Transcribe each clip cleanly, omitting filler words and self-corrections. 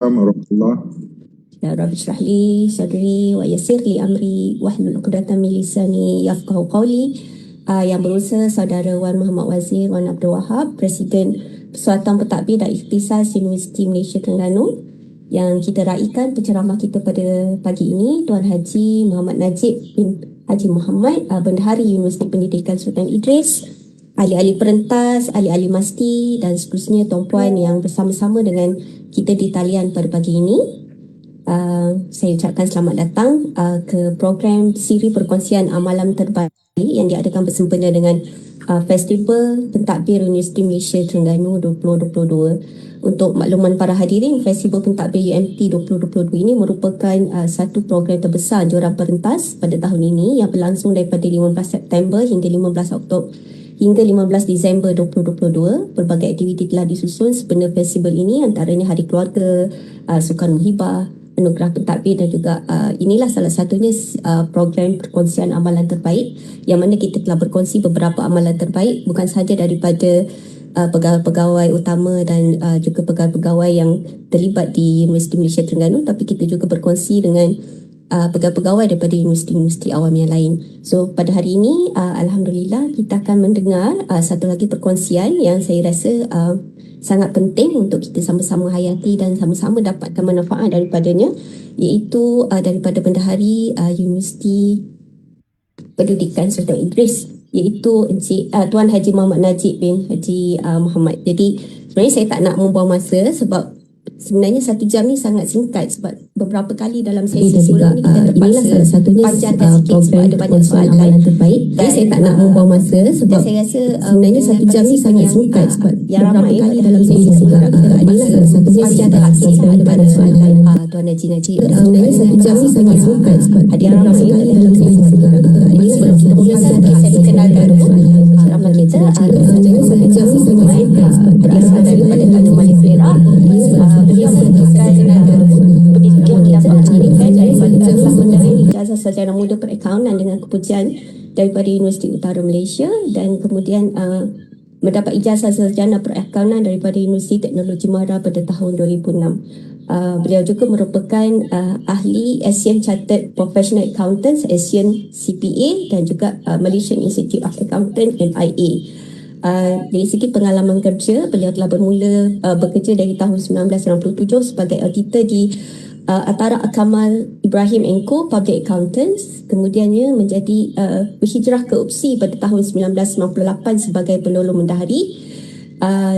Warahmatullah. Ya Rabbi shrah li sadri wa yassir li amri wahlul 'uqdatam min lisani yafqahu qawli. Yang berusaha saudara Wan Muhammad Wazir Wan Abdul Wahab, Presiden Persatuan Pentadbir dan Ikhtisas Universiti Malaysia Terengganu, yang kita raikan penceramah kita pada pagi ini, Tuan Haji Muhammad Najib bin Haji Muhammad, Bendahari Universiti Pendidikan Sultan Idris, ahli-ahli perentas, ahli-ahli masti dan seterusnya, tuan-puan yang bersama-sama dengan kita di talian pada pagi ini. Saya ucapkan selamat datang ke program siri perkongsian amalan terbaik yang diadakan bersempena dengan Festival Pentadbir Universiti Malaysia Terengganu 2022. Untuk makluman para hadirin, Festival Pentadbir UMT 2022 ini merupakan satu program terbesar anjuran perentas pada tahun ini yang berlangsung daripada 15 September hingga 15 Oktober hingga 15 Disember 2022. Berbagai aktiviti telah disusun sempena festival ini, antaranya Hari Keluarga, Sukan Muhibah, Anugerah Pentadbir, dan juga inilah salah satunya program perkongsian amalan terbaik, yang mana kita telah berkongsi beberapa amalan terbaik bukan sahaja daripada pegawai-pegawai utama dan juga pegawai-pegawai yang terlibat di Universiti Malaysia Terengganu, tapi kita juga berkongsi dengan pegawai-pegawai daripada universiti-universiti awam yang lain. So pada hari ini Alhamdulillah kita akan mendengar satu lagi perkongsian yang saya rasa sangat penting untuk kita sama-sama hayati dan sama-sama dapatkan manfaat daripadanya, iaitu daripada Bendahari Universiti Pendidikan Sultan Idris, iaitu Tuan Haji Muhammad Najib bin Haji Muhammad. Jadi sebenarnya saya tak nak membuang masa, sebab sebenarnya 1 jam ni sangat singkat, sebab beberapa kali dalam sesi sebelum ni kita terpaksa panjangkan sikit sebab ada banyak soalan terbaik. Jadi saya tak nak membuang masa, sebab saya rasa sebenarnya 1 jam ni sangat singkat, sebab yang beberapa kali dalam sesi sebelum kita terpaksa panjangkan sikit sebab ada banyak soalan. Tuan Haji Najib, sebenarnya 1 jam ni sangat singkat, sebab ada beberapa kali dalam sesi sebelum kita. Jadi sebelum kita bermula, saya kenalkan dulu ceramah kita. Sebenarnya 1 jam ni sangat singkat, berasal daripada Tanjung Malik Perak. Beliau merupakan pendidikan yang dapat diberikan daripada telah menerima ijazah sarjana muda perakaunan dengan kepujian daripada Universiti Utara Malaysia, dan kemudian mendapat ijazah sarjana perakaunan daripada Universiti Teknologi Mahara pada tahun 2006. Beliau juga merupakan ahli Asian Chartered Professional Accountants, Asian CPA, dan juga Malaysian Institute of Accountants MIA. Dari segi pengalaman kerja, beliau telah bermula bekerja dari tahun 1997 sebagai auditor di Atara Akamal Ibrahim & Co Public Accountants. Kemudiannya menjadi berhijrah ke UPSI pada tahun 1998 sebagai penolong bendahari,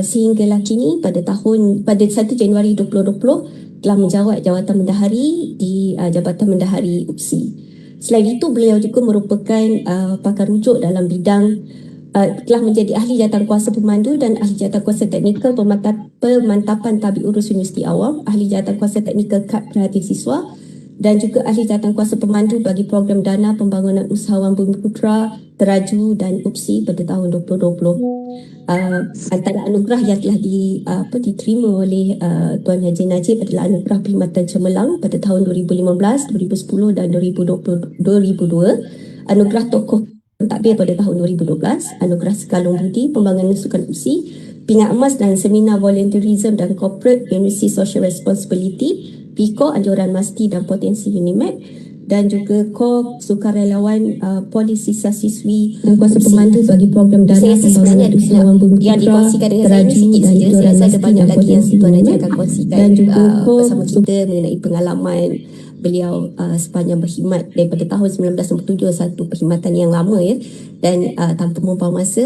sehinggalah kini pada 1 Januari 2020 telah menjawat jawatan bendahari di Jabatan Bendahari UPSI. Selain itu, beliau juga merupakan pakar rujuk dalam bidang telah menjadi ahli jawatankuasa pemandu dan ahli jawatankuasa teknikal pemantapan tabik urus Universiti Awam, ahli jawatankuasa teknikal kad kreatif siswa, dan juga ahli jawatankuasa pemandu bagi program dana pembangunan usahawan Bumi Putra, Teraju dan UPSI pada tahun 2020. Antara anugerah yang telah diterima oleh Tuan Haji Najib adalah anugerah Perkhidmatan Cemerlang pada tahun 2015, 2010 dan 2002, anugerah Tokoh Pentadbir pada tahun 2012, anugerah Sekalung Budi Pembangunan Sukan UPSI, Pingat Emas dan Seminar Volunteerism dan Corporate University Social Responsibility, PIKO Anjuran Masti dan Potensi UNIMED, dan juga Sukarelawan Polisi Siswi dan Kuasa Pemandu bagi program dana pembangunan usahawan Bumi Putra, dikongsikan dengan saya sikit saja. Saya rasa ada banyak lagi yang Tuan Haji akan kongsikan dan juga bersama kita mengenai pengalaman beliau sepanjang berkhidmat daripada tahun 1997, satu perkhidmatan yang lama ya. Dan tanpa membuang masa,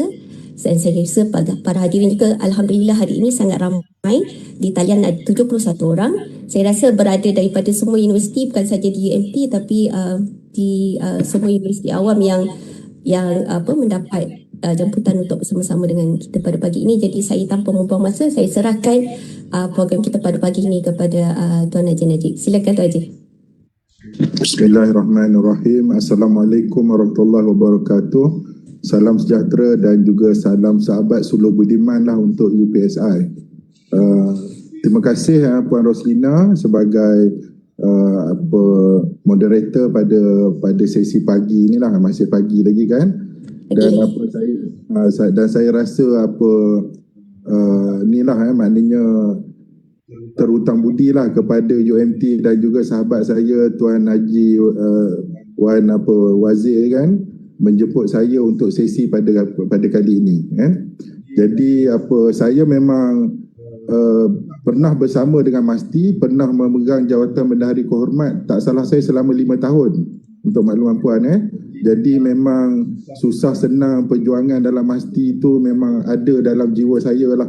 dan saya rasa para hadirin juga Alhamdulillah hari ini sangat ramai. Di talian ada 71 orang. Saya rasa berada daripada semua universiti, bukan saja di UMT tapi di semua universiti awam yang mendapat jemputan untuk bersama-sama dengan kita pada pagi ini. Jadi saya tanpa membuang masa, saya serahkan program kita pada pagi ini kepada Tuan Haji Najib. Silakan Tuan Haji. Bismillahirrahmanirrahim. Assalamualaikum warahmatullahi wabarakatuh. Salam sejahtera dan juga salam sahabat suluh budiman lah untuk UPSI. Terima kasih Puan Roslina sebagai moderator pada sesi pagi inilah, masih pagi lagi kan. Dan saya rasa inilah maknanya terhutang budi lah kepada UMT dan juga sahabat saya Tuan Haji Wan Wazir kan, menjemput saya untuk sesi pada kali ini kan. Jadi saya memang pernah bersama dengan Masti, pernah memegang jawatan bendahari kehormat, tak salah saya selama 5 tahun untuk makluman puan. Jadi memang susah senang perjuangan dalam Masti itu memang ada dalam jiwa saya lah.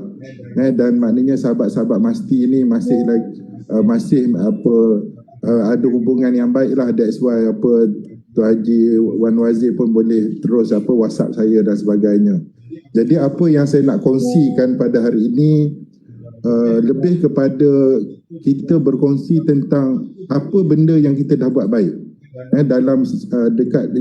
Dan maknanya sahabat-sahabat Masti ini masih ada hubungan yang baik lah. That's why Tuan Haji Wan Wazir pun boleh terus WhatsApp saya dan sebagainya. Jadi apa yang saya nak kongsikan pada hari ini lebih kepada kita berkongsi tentang apa benda yang kita dah buat baik dalam dekat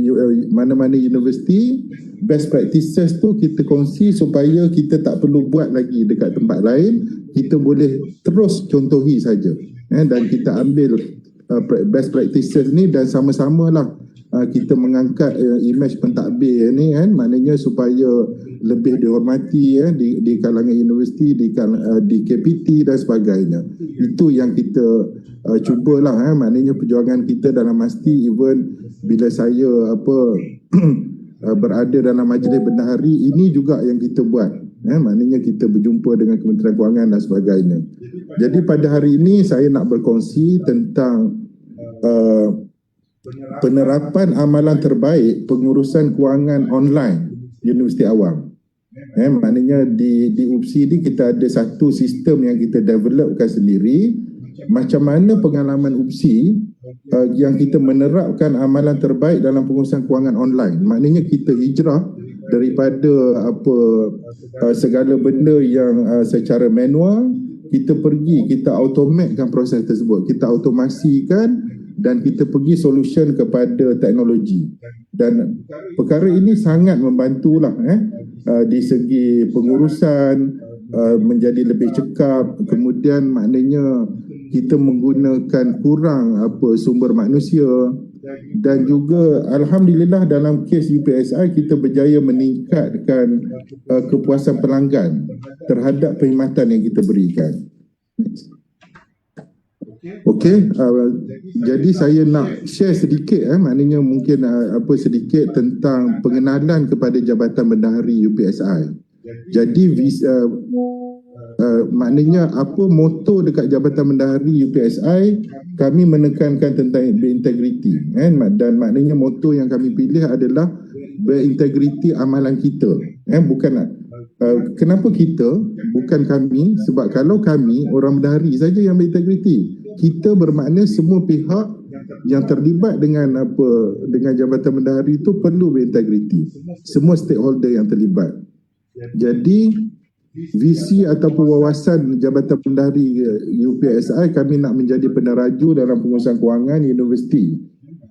mana-mana universiti. Best practices tu kita kongsi supaya kita tak perlu buat lagi dekat tempat lain, kita boleh terus contohi saja dan kita ambil best practices ni dan sama-sama lah kita mengangkat imej pentadbir ni kan, maknanya supaya lebih dihormati di kalangan universiti, di KPT dan sebagainya. Itu yang kita cubalah maknanya perjuangan kita dalam Masti. Even bila saya berada dalam majlis bendahari, ini juga yang kita buat, maknanya kita berjumpa dengan Kementerian Kewangan dan sebagainya. Jadi pada hari ini saya nak berkongsi tentang penerapan amalan terbaik pengurusan kewangan online Universiti Awam. Maknanya di UPSI ni kita ada satu sistem yang kita developkan sendiri. Macam mana pengalaman UPSI yang kita menerapkan amalan terbaik dalam pengurusan kewangan online. Maknanya kita hijrah daripada segala benda yang secara manual, kita pergi, kita automatekan proses tersebut, kita automasikan dan kita pergi solution kepada teknologi. Dan perkara ini sangat membantulah di segi pengurusan, menjadi lebih cekap. Kemudian maknanya kita menggunakan kurang sumber manusia, dan juga alhamdulillah dalam kes UPSI kita berjaya meningkatkan kepuasan pelanggan terhadap perkhidmatan yang kita berikan. Okey, jadi saya nak share sedikit maknanya mungkin sedikit tentang pengenalan kepada Jabatan Bendahari UPSI. Jadi maknanya apa moto dekat Jabatan Bendahari UPSI, kami menekankan tentang berintegriti dan maknanya moto yang kami pilih adalah berintegriti amalan kita. Bukan kenapa kita, bukan kami, sebab kalau kami orang bendahari saja yang berintegriti, kita bermakna semua pihak yang terlibat dengan Jabatan Bendahari itu perlu berintegriti, semua stakeholder yang terlibat. Jadi visi ataupun wawasan Jabatan Bendahari UPSI, kami nak menjadi peneraju dalam pengurusan kewangan universiti.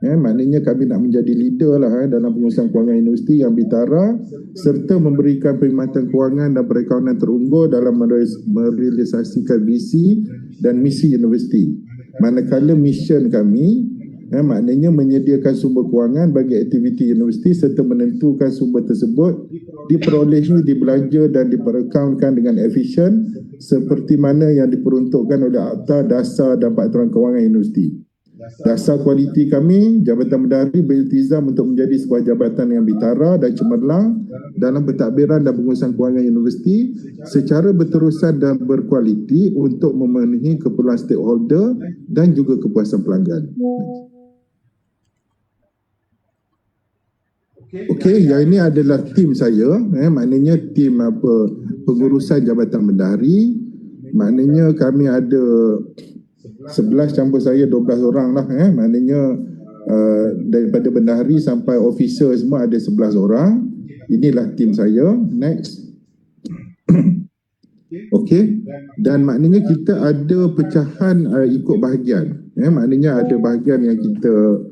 Maknanya kami nak menjadi leader lah dalam pengurusan kewangan universiti yang bitara, serta memberikan perkhidmatan kewangan dan perakaunan terunggul dalam merealisasikan visi dan misi universiti. Manakala mission kami maknanya menyediakan sumber kewangan bagi aktiviti universiti serta menentukan sumber tersebut diperolehi, dibelanja dan diperakaunkan dengan efisien seperti mana yang diperuntukkan oleh Akta Dasar dan Peraturan Kewangan Universiti. Dasar kualiti kami, Jabatan Bendahari beriltizam untuk menjadi sebuah jabatan yang bitara dan cemerlang dalam pentadbiran dan pengurusan kewangan universiti secara berterusan dan berkualiti untuk memenuhi keperluan stakeholder dan juga kepuasan pelanggan. Okey, yang ini adalah tim saya, maknanya tim pengurusan Jabatan Bendahari. Maknanya kami ada 11 campur saya 12 orang lah, maknanya daripada bendahari sampai officer semua ada 11 orang. Inilah tim saya. Next. Okey, dan maknanya kita ada pecahan ikut bahagian. Maknanya ada bahagian yang kita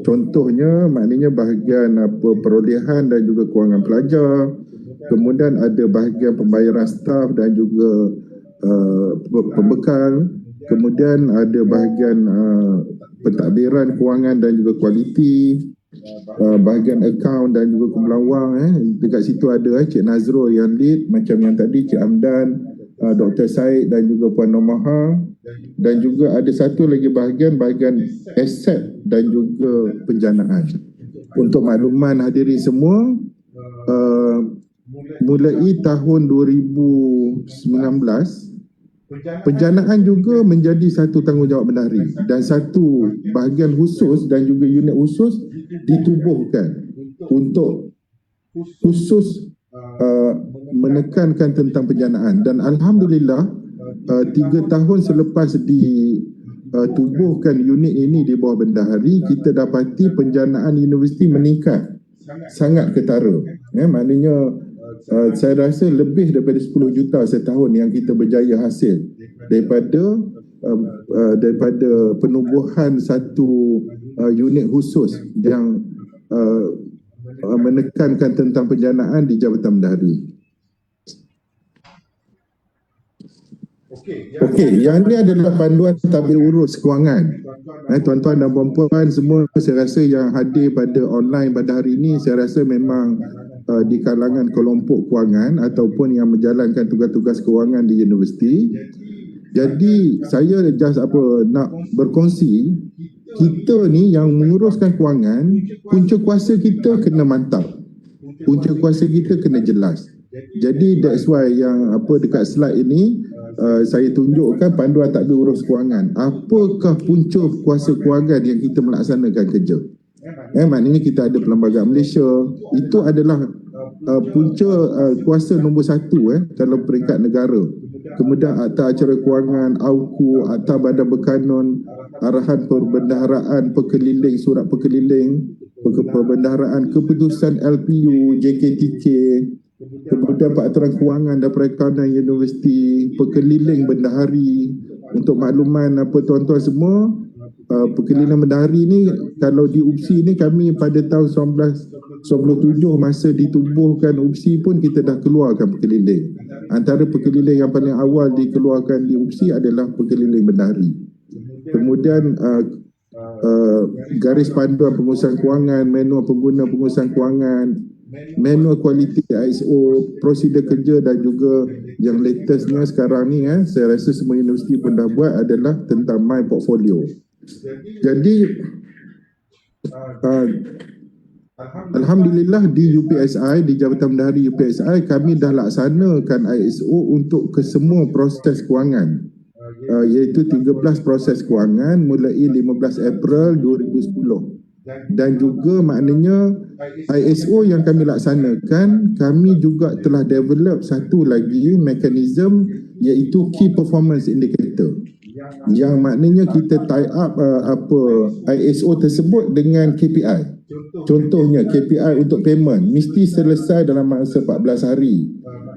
contohnya maknanya bahagian perolehan dan juga kewangan pelajar. Kemudian ada bahagian pembayaran staf dan juga pembekal. Kemudian ada bahagian pentadbiran kewangan dan juga kualiti, bahagian akaun dan juga kumpulan wang. Dekat situ ada Cik Nazrul yang lead, macam yang tadi Cik Amdan, Dr. Syed dan juga Puan Nomaha, dan juga ada satu lagi bahagian aset dan juga penjanaan. Untuk makluman hadirin semua, mulai tahun 2019, penjanaan juga menjadi satu tanggungjawab bendahari dan satu bahagian khusus dan juga unit khusus ditubuhkan untuk khusus menekankan tentang penjanaan. Dan Alhamdulillah 3 tahun selepas ditubuhkan unit ini di bawah bendahari, kita dapati penjanaan universiti meningkat sangat ketara. Maknanya saya rasa lebih daripada 10 juta setahun yang kita berjaya hasil daripada penubuhan satu unit khusus yang menekankan tentang penjanaan di Jabatan Bendahari. Okey, yang ini adalah panduan tadbir urus kewangan. Tuan-tuan dan puan-puan semua, saya rasa yang hadir pada online pada hari ini, saya rasa memang di kalangan kelompok kewangan ataupun yang menjalankan tugas-tugas kewangan di universiti. Jadi saya just nak berkongsi, kita ni yang menguruskan kewangan, punca kuasa kita kena mantap. Punca kuasa kita kena jelas. Jadi that's why yang dekat slide ini saya tunjukkan panduan tadbir urus kewangan. Apakah punca kuasa kewangan yang kita melaksanakan kerja? Maknanya kita ada Perlembagaan Malaysia. Itu adalah punca kuasa nombor 1 kalau peringkat negara. Kemudian Akta Acara Kewangan, AUKU, Akta Badan Berkanun, Arahan Perbendaharaan Pekeliling, Surat Pekeliling, Perbendaharaan Keputusan LPU, JKTK, kemudian Peraturan Kewangan dan Perakaunan Universiti, Pekeliling Bendahari. Untuk makluman tuan-tuan semua, Pekeliling Bendahari ni kalau di UPSI ni kami pada tahun 1997 masa ditubuhkan UPSI pun kita dah keluarkan Pekeliling. Antara Pekeliling yang paling awal dikeluarkan di UPSI adalah Pekeliling Bendahari. Kemudian garis panduan pengurusan kewangan, manual pengguna pengurusan kewangan, manual kualiti ISO, prosedur kerja dan juga yang latestnya sekarang ni saya rasa semua universiti pun dah buat adalah tentang My Portfolio. Jadi Alhamdulillah di UPSI, di Jabatan Bendahari UPSI, kami dah laksanakan ISO untuk kesemua proses kewangan, iaitu 13 proses kewangan mulai 15 April 2010. Dan juga maknanya ISO yang kami laksanakan, kami juga telah develop satu lagi mekanisme iaitu Key Performance Indicator, yang maknanya kita tie up ISO tersebut dengan KPI. Contohnya KPI untuk payment mesti selesai dalam masa 14 hari.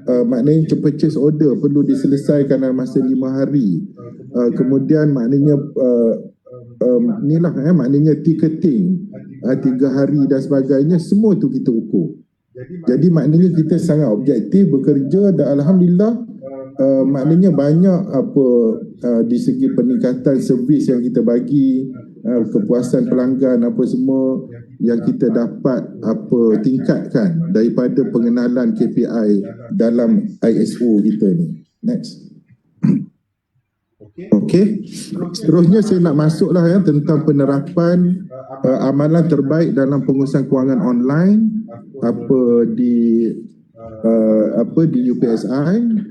Maknanya purchase order perlu diselesaikan dalam masa 5 hari. Kemudian maknanya maknanya ticketing 3 hari dan sebagainya, semua itu kita ukur. Jadi maknanya kita sangat objektif bekerja dan Alhamdulillah maknanya banyak di segi peningkatan servis yang kita bagi, kepuasan pelanggan semua yang kita dapat tingkatkan daripada pengenalan KPI dalam ISO kita ni. Next. Okey. Seterusnya saya nak masuklah tentang penerapan amalan terbaik dalam pengurusan kewangan online di UPSI.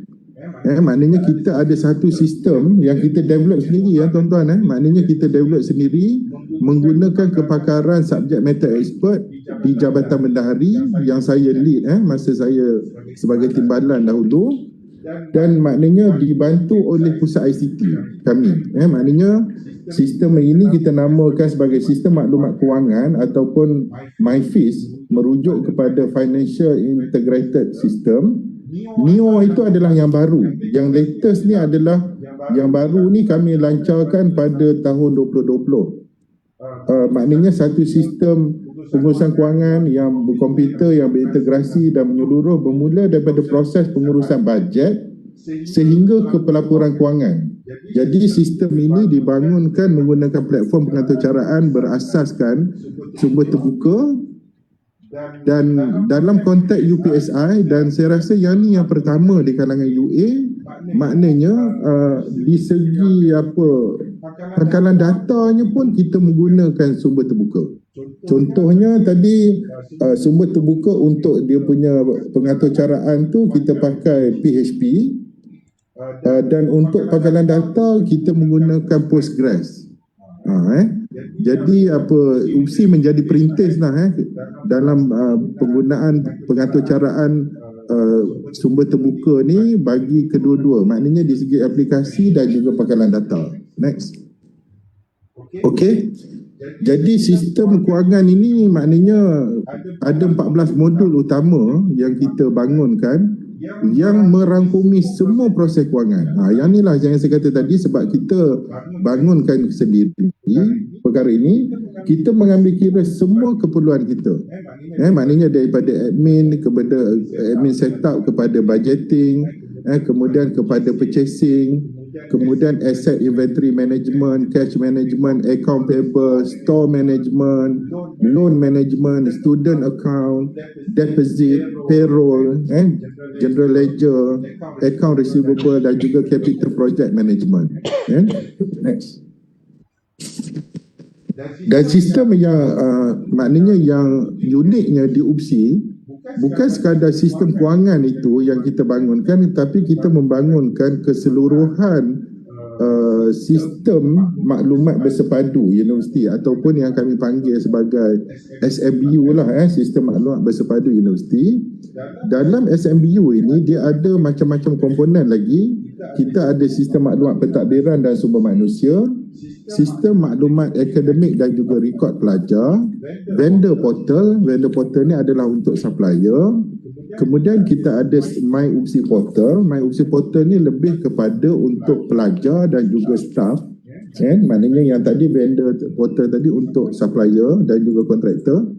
Maknanya kita ada satu sistem yang kita develop sendiri tuan-tuan. Maknanya kita develop sendiri menggunakan kepakaran subjek matter expert di Jabatan Bendahari yang saya lead masa saya sebagai timbalan dahulu, dan maknanya dibantu oleh pusat ICT kami. Maknanya sistem ini kita namakan sebagai sistem maklumat kewangan ataupun MyFIS, merujuk kepada Financial Integrated System. NIO itu adalah yang baru. Yang latest ni adalah yang baru ni kami lancarkan pada tahun 2020. Maknanya satu sistem pengurusan kewangan yang berkomputer, yang berintegrasi dan menyeluruh, bermula daripada proses pengurusan bajet sehingga ke pelaporan kewangan. Jadi sistem ini dibangunkan menggunakan platform pengaturcaraan berasaskan sumber terbuka. Dan dalam konteks UPSI, dan saya rasa yang ni yang pertama di kalangan UA, Maknanya di segi pangkalan datanya pun kita menggunakan sumber terbuka. Contohnya tadi sumber terbuka untuk dia punya pengaturcaraan tu kita pakai PHP, dan untuk pangkalan data kita menggunakan Postgres. Jadi UPSI menjadi perintis lah dalam penggunaan pengaturcaraan sumber terbuka ni bagi kedua-dua, maknanya di segi aplikasi dan juga pangkalan data. Next. Okey. Jadi sistem kewangan ini maknanya ada 14 modul utama yang kita bangunkan yang merangkumi semua proses kewangan. Yang inilah yang saya kata tadi, sebab kita bangunkan sendiri perkara ini, kita mengambil kira semua keperluan kita. Maknanya daripada admin kepada admin setup, kepada budgeting, kemudian kepada purchasing, kemudian asset inventory management, cash management, account payable, store management, loan management, student account, deposit, payroll, general ledger, account receivable dan juga capital project management. Next. Dan sistem yang maknanya yang uniknya di UPSI bukan sekadar sistem kewangan itu yang kita bangunkan, tetapi kita membangunkan keseluruhan sistem maklumat bersepadu universiti, ataupun yang kami panggil sebagai SMBU lah, sistem maklumat bersepadu universiti. Dalam SMBU ini dia ada macam-macam komponen lagi. Kita ada sistem maklumat pentadbiran dan sumber manusia, sistem maklumat akademik dan juga rekod pelajar, vendor portal. Vendor portal ni adalah untuk supplier. Kemudian kita ada My UPSI Portal. My UPSI Portal ni lebih kepada untuk pelajar dan juga staff. Maknanya yang tadi vendor portal tadi untuk supplier dan juga kontraktor.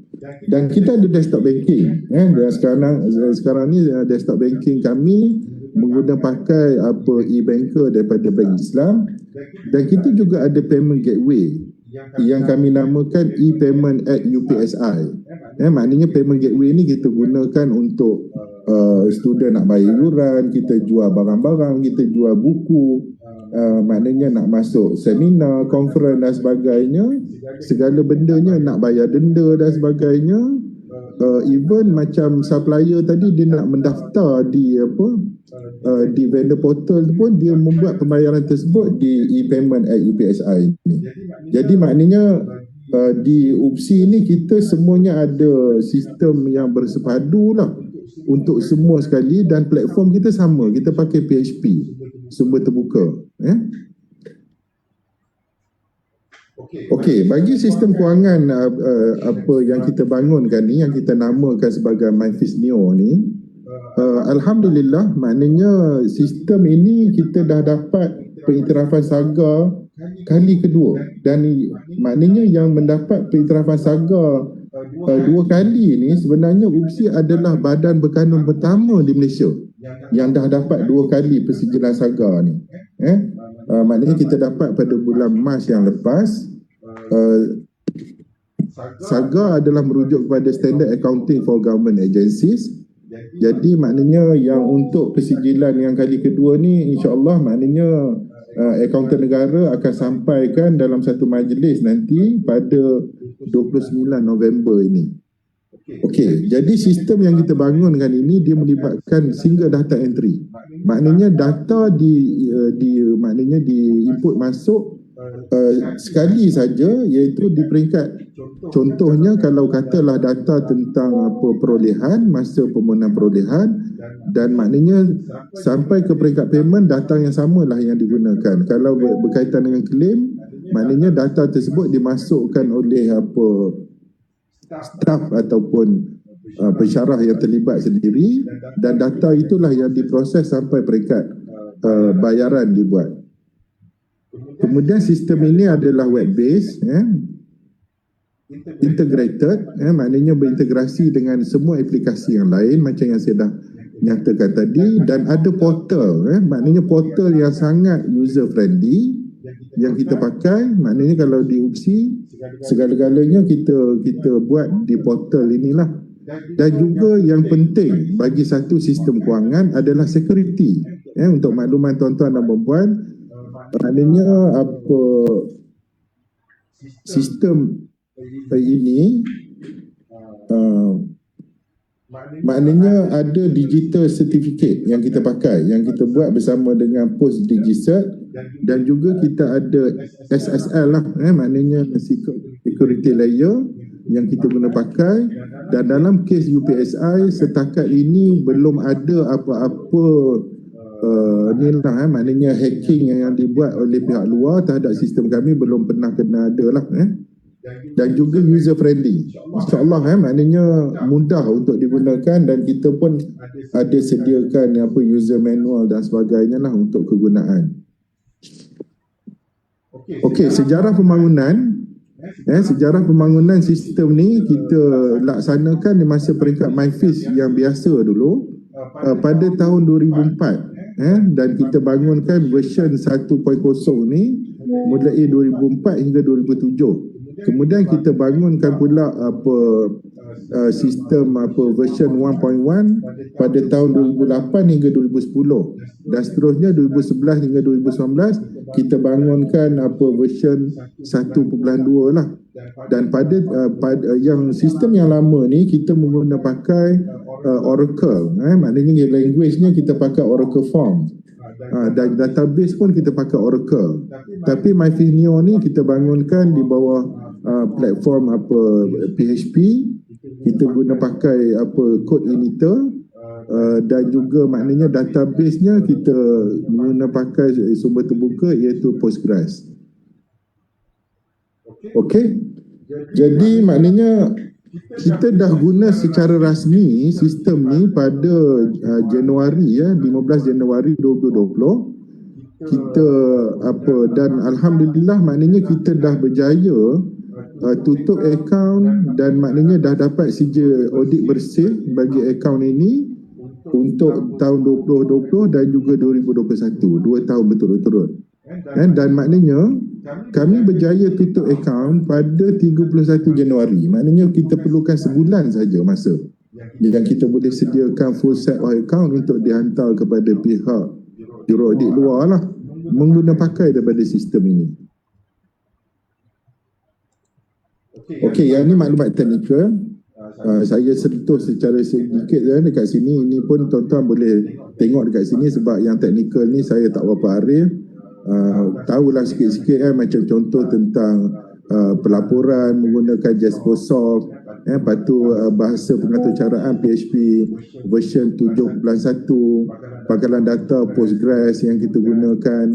Dan kita ada desktop banking. Dan sekarang ni desktop banking kami menggunakan pakai e-banker daripada Bank Islam. Dan kita juga ada payment gateway yang kami namakan e-payment at UPSI. Maknanya payment gateway ni kita gunakan untuk student nak bayar yuran, kita jual barang-barang, kita jual buku, maknanya nak masuk seminar, conference dan sebagainya, segala bendanya, nak bayar denda dan sebagainya. Even macam supplier tadi dia nak mendaftar di di vendor portal pun dia membuat pembayaran tersebut di e-payment at UPSI ni. Jadi maknanya di UPSI ni kita semuanya ada sistem yang bersepadu lah untuk semua sekali, dan platform kita sama, kita pakai PHP, sumber terbuka. Okey, bagi sistem kewangan apa yang kita bangunkan ni, yang kita namakan sebagai MyFIS Neo ni, alhamdulillah, maknanya sistem ini kita dah dapat pengiktirafan SAGA kali kedua, dan maknanya yang mendapat pengiktirafan SAGA dua kali ni sebenarnya UPSI adalah badan berkanun pertama di Malaysia yang dah dapat dua kali persijilan SAGA ni. Maknanya kita dapat pada bulan Mac yang lepas. SAGA adalah merujuk kepada Standard Accounting for Government Agencies. Jadi maknanya yang untuk persijilan yang kali kedua ni, insya-Allah maknanya akauntan negara akan sampaikan dalam satu majlis nanti pada 29 November ini. Okey, jadi sistem yang kita bangunkan ini dia melibatkan single data entry. Maknanya data maknanya di input masuk sekali saja, iaitu di peringkat, contohnya kalau katalah data tentang perolehan, masa permohonan perolehan, dan maknanya sampai ke peringkat payment data yang samalah yang digunakan. Kalau berkaitan dengan claim, maknanya data tersebut dimasukkan oleh staff ataupun pensyarah yang terlibat sendiri, dan data itulah yang diproses sampai peringkat bayaran dibuat. Kemudian sistem ini adalah web based, integrated, maknanya berintegrasi dengan semua aplikasi yang lain macam yang saya dah nyatakan tadi, dan ada portal, maknanya portal yang sangat user friendly yang kita pakai. Maknanya kalau di UPSI segala-galanya kita buat di portal inilah. Dan juga yang penting bagi satu sistem kewangan adalah security. Untuk makluman tuan-tuan dan puan-puan, maknanya apa sistem ini maknanya ada digital certificate yang kita pakai, yang kita buat bersama dengan Post Digicert, dan juga kita ada SSL lah, maknanya security layer yang kita guna pakai. Dan dalam kes UPSI setakat ini belum ada apa-apa ni lah, maknanya hacking yang dibuat oleh pihak luar terhadap sistem kami belum pernah kena ada lah. Dan juga user friendly, insyaAllah maknanya mudah untuk digunakan, dan kita pun ada sediakan apa user manual dan sebagainya lah untuk kegunaan. Okey, sejarah pembangunan sejarah pembangunan sistem ni kita laksanakan di masa peringkat MyFIS yang biasa dulu pada tahun 2004, dan kita bangunkan version 1.0 ni mulai 2004 hingga 2007. Kemudian kita bangunkan pula sistem version 1.1 pada tahun 2008 hingga 2010, dan seterusnya 2011 hingga 2019 kita bangunkan version 1.2 lah. Dan pada yang sistem yang lama ni kita menggunakan pakai Oracle, maknanya language-nya kita pakai Oracle Form. Dan database pun kita pakai Oracle. Tapi MyFIS Neo ni kita bangunkan di bawah platform PHP. Kita guna pakai code editor, dan juga maknanya database-nya kita guna pakai sumber terbuka iaitu Postgres. Okey. Jadi maknanya kita dah guna secara rasmi sistem ni pada Januari 15 Januari 2020. Kita dan alhamdulillah maknanya kita dah berjaya tutup akaun, dan maknanya dah dapat sijil audit bersih bagi akaun ini untuk tahun 2020 dan juga 2021, 2 tahun berturut-turut. Dan maknanya kami berjaya tutup akaun pada 31 Januari. Maknanya kita perlukan sebulan saja masa yang kita boleh sediakan full set of account untuk dihantar kepada pihak juru audit luar lah, menggunakan pakai daripada sistem ini. Okey, yang ni maklumat teknikal. Saya sentuh secara sedikit dekat sini. Ini pun tuan-tuan boleh tengok dekat sini, sebab yang teknikal ni saya tak berapa arif. Tahulah sikit-sikit macam contoh tentang pelaporan menggunakan Jaspersoft, lepas tu bahasa pengaturcaraan PHP version 7.1, pangkalan data Postgres yang kita gunakan,